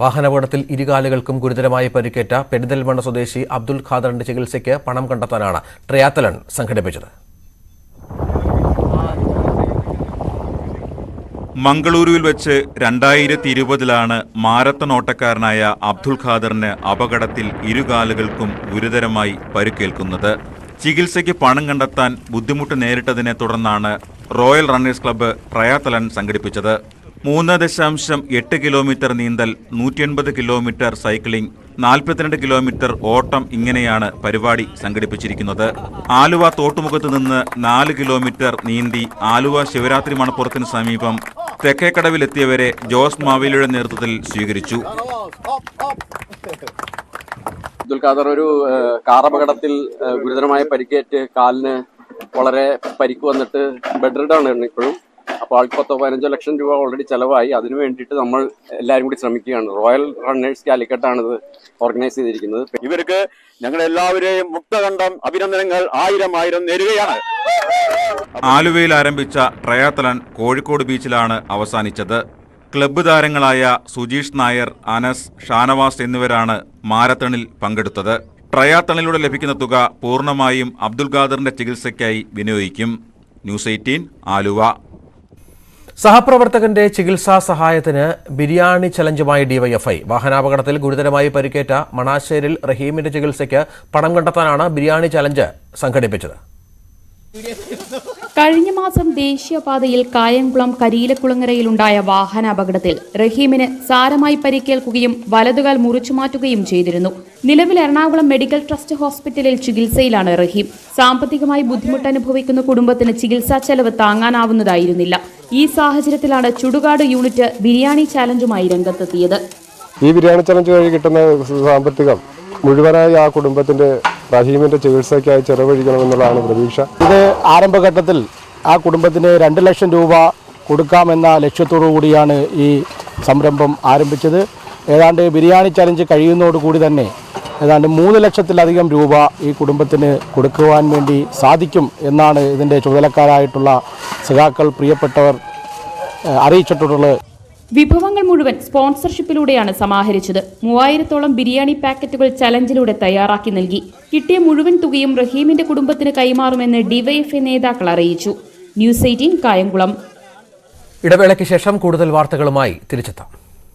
വാഹനാപകടത്തിൽ ഇരുകാലുകൾക്കും ഗുരുതരമായി പരിക്കേറ്റ പെരിന്തൽമണ്ണ സ്വദേശി അബ്ദുൽ ഖാദറിന്റെ ചികിത്സയ്ക്ക് പണം കണ്ടെത്താനാണ് ട്രയാത്തലൺ സംഘടിപ്പിച്ചത്. മംഗളൂരുവിൽ വെച്ച് 2020 മാരത്തൺ ഓട്ടക്കാരനായ അബ്ദുൽ ഖാദറിന് അപകടത്തിൽ ഇരുകാലുകൾക്കും ഗുരുതരമായി പരിക്കേൽക്കുന്നത്. ചികിത്സയ്ക്ക് പണം കണ്ടെത്താൻ ബുദ്ധിമുട്ട് നേരിട്ടതിനെ തുടർന്നാണ് റോയൽ റണ്ണേഴ്സ് ക്ലബ്ബ് ട്രയാത്തലൺ സംഘടിപ്പിച്ചത്. 3.8 കിലോമീറ്റർ നീന്തൽ, 180 കിലോമീറ്റർ സൈക്ലിംഗ്, 42 കിലോമീറ്റർ ഓട്ടം, ഇങ്ങനെയാണ് പരിപാടി സംഘടിപ്പിച്ചിരിക്കുന്നത്. ആലുവ തോട്ടുമുഖത്ത് നിന്ന് 4 കിലോമീറ്റർ നീന്തി ആലുവ ശിവരാത്രി മണപ്പുറത്തിന് സമീപം തെക്കേക്കടവിലെത്തിയവരെ ജോസ് മാവേലിയുടെ നേതൃത്വത്തിൽ സ്വീകരിച്ചു. അബ്ദുൽ ഖാദർ ഒരു കാർ അപകടത്തിൽ ഗുരുതരമായ പരിക്കേറ്റ് കാലിന് വളരെ പരിക്ക് വന്നിട്ട് ബെഡ് റിഡാണ് ഇപ്പോഴും. അപ്പോൾ ആൾക്ക് 10-15 ലക്ഷം രൂപ ഓൾറെഡി ചിലവായി. അതിനു വേണ്ടിയിട്ട് നമ്മൾ എല്ലാവരും കൂടി ശ്രമിക്കുകയാണ്. റോയൽ റണ്ണേഴ്സ് കാലിക്കറ്റാണ് ഇത് ഓർഗനൈസ് ചെയ്തിരിക്കുന്നത്. ഇവർക്ക് ഞങ്ങളെല്ലാവരെയും മുക്തകണ്ഠം അഭിനന്ദനങ്ങൾ 1000 നേരുകയാണ്. ആലുവയിൽ ആരംഭിച്ച ട്രയാത്തലൺ കോഴിക്കോട് ബീച്ചിലാണ് അവസാനിച്ചത്. ക്ലബ്ബ് താരങ്ങളായ സുജീഷ് നായർ, അനസ്, ഷാനവാസ് എന്നിവരാണ് മാരത്തണിൽ പങ്കെടുത്തത്. ട്രയാത്തണിലൂടെ ലഭിക്കുന്ന തുക പൂർണ്ണമായും അബ്ദുൽ ഖാദറിന്റെ ചികിത്സയ്ക്കായി വിനിയോഗിക്കും. ന്യൂസ് 18 ആലുവ. സഹപ്രവർത്തകന്റെ ചികിത്സാ സഹായത്തിന് ബിരിയാണി ചലഞ്ചുമായി ഡിവൈഎഫ്ഐ. വാഹനാപകടത്തിൽ ഗുരുതരമായി പരിക്കേറ്റ മണാശ്ശേരിൽ റഹീമിന്റെ ചികിത്സയ്ക്ക് പണം കണ്ടെത്താനാണ് ബിരിയാണി ചലഞ്ച് സംഘടിപ്പിച്ചത്. കഴിഞ്ഞ മാസം ദേശീയപാതയിൽ കായംകുളം കരിയിലക്കുളങ്ങരയിലുണ്ടായ വാഹനാപകടത്തിൽ റഹീമിന് സാരമായി പരിക്കേൽക്കുകയും വലതുകാൽ മുറിച്ചുമാറ്റുകയും ചെയ്തിരുന്നു. നിലവിൽ എറണാകുളം മെഡിക്കൽ ട്രസ്റ്റ് ഹോസ്പിറ്റലിൽ ചികിത്സയിലാണ് റഹീം. സാമ്പത്തികമായി ബുദ്ധിമുട്ട് അനുഭവിക്കുന്ന കുടുംബത്തിന് ചികിത്സാ ചെലവ് താങ്ങാനാവുന്നതായിരുന്നില്ല. ഈ സാഹചര്യത്തിലാണ് ചുടുകാട് യൂണിറ്റ് ബിരിയാണി ചാലഞ്ചുമായി രംഗത്തെത്തിയത്. ഈ ബിരിയാണി ചലഞ്ച് വഴി കിട്ടുന്ന സാമ്പത്തികം മുഴുവനായി ആ കുടുംബത്തിന്റെ റഹീമിന്റെ ചികിത്സയ്ക്കായി ചെലവഴിക്കണമെന്നുള്ളതാണ് പ്രതീക്ഷ. ഇത് ആരംഭഘട്ടത്തിൽ ആ കുടുംബത്തിന് 2 ലക്ഷം രൂപ കൊടുക്കാമെന്ന ലക്ഷ്യത്തോടു കൂടിയാണ് ഈ സംരംഭം ആരംഭിച്ചത്. ഏതാണ്ട് ബിരിയാണി ചലഞ്ച് കഴിയുന്നതോടുകൂടി തന്നെ ഏതാണ്ട് 3 ലക്ഷത്തിലധികം രൂപ ഈ കുടുംബത്തിന് കൊടുക്കുവാൻ വേണ്ടി സാധിക്കും എന്നാണ് ഇതിൻ്റെ ചുമതലക്കാരായിട്ടുള്ള സഖാക്കൾ, പ്രിയപ്പെട്ടവർ അറിയിച്ചിട്ടുള്ളത്. വിഭവങ്ങൾ മുഴുവൻ സ്പോൺസർഷിപ്പിലൂടെയാണ് സമാഹരിച്ചത്. 3000-ഓളം ബിരിയാണി പാക്കറ്റുകൾ ചലഞ്ചിലൂടെ തയ്യാറാക്കി നൽകി. കിട്ടിയ മുഴുവൻ തുകയും റഹീമിന്റെ കുടുംബത്തിന് കൈമാറുമെന്ന് ഡിവൈഎഫ്ഐ നേതാക്കൾ അറിയിച്ചു. ന്യൂസ് 18 കായംകുളം. ഇടവേളയ്ക്ക് ശേഷം കൂടുതൽ വാർത്തകളുമായി തിരിച്ചെത്താം.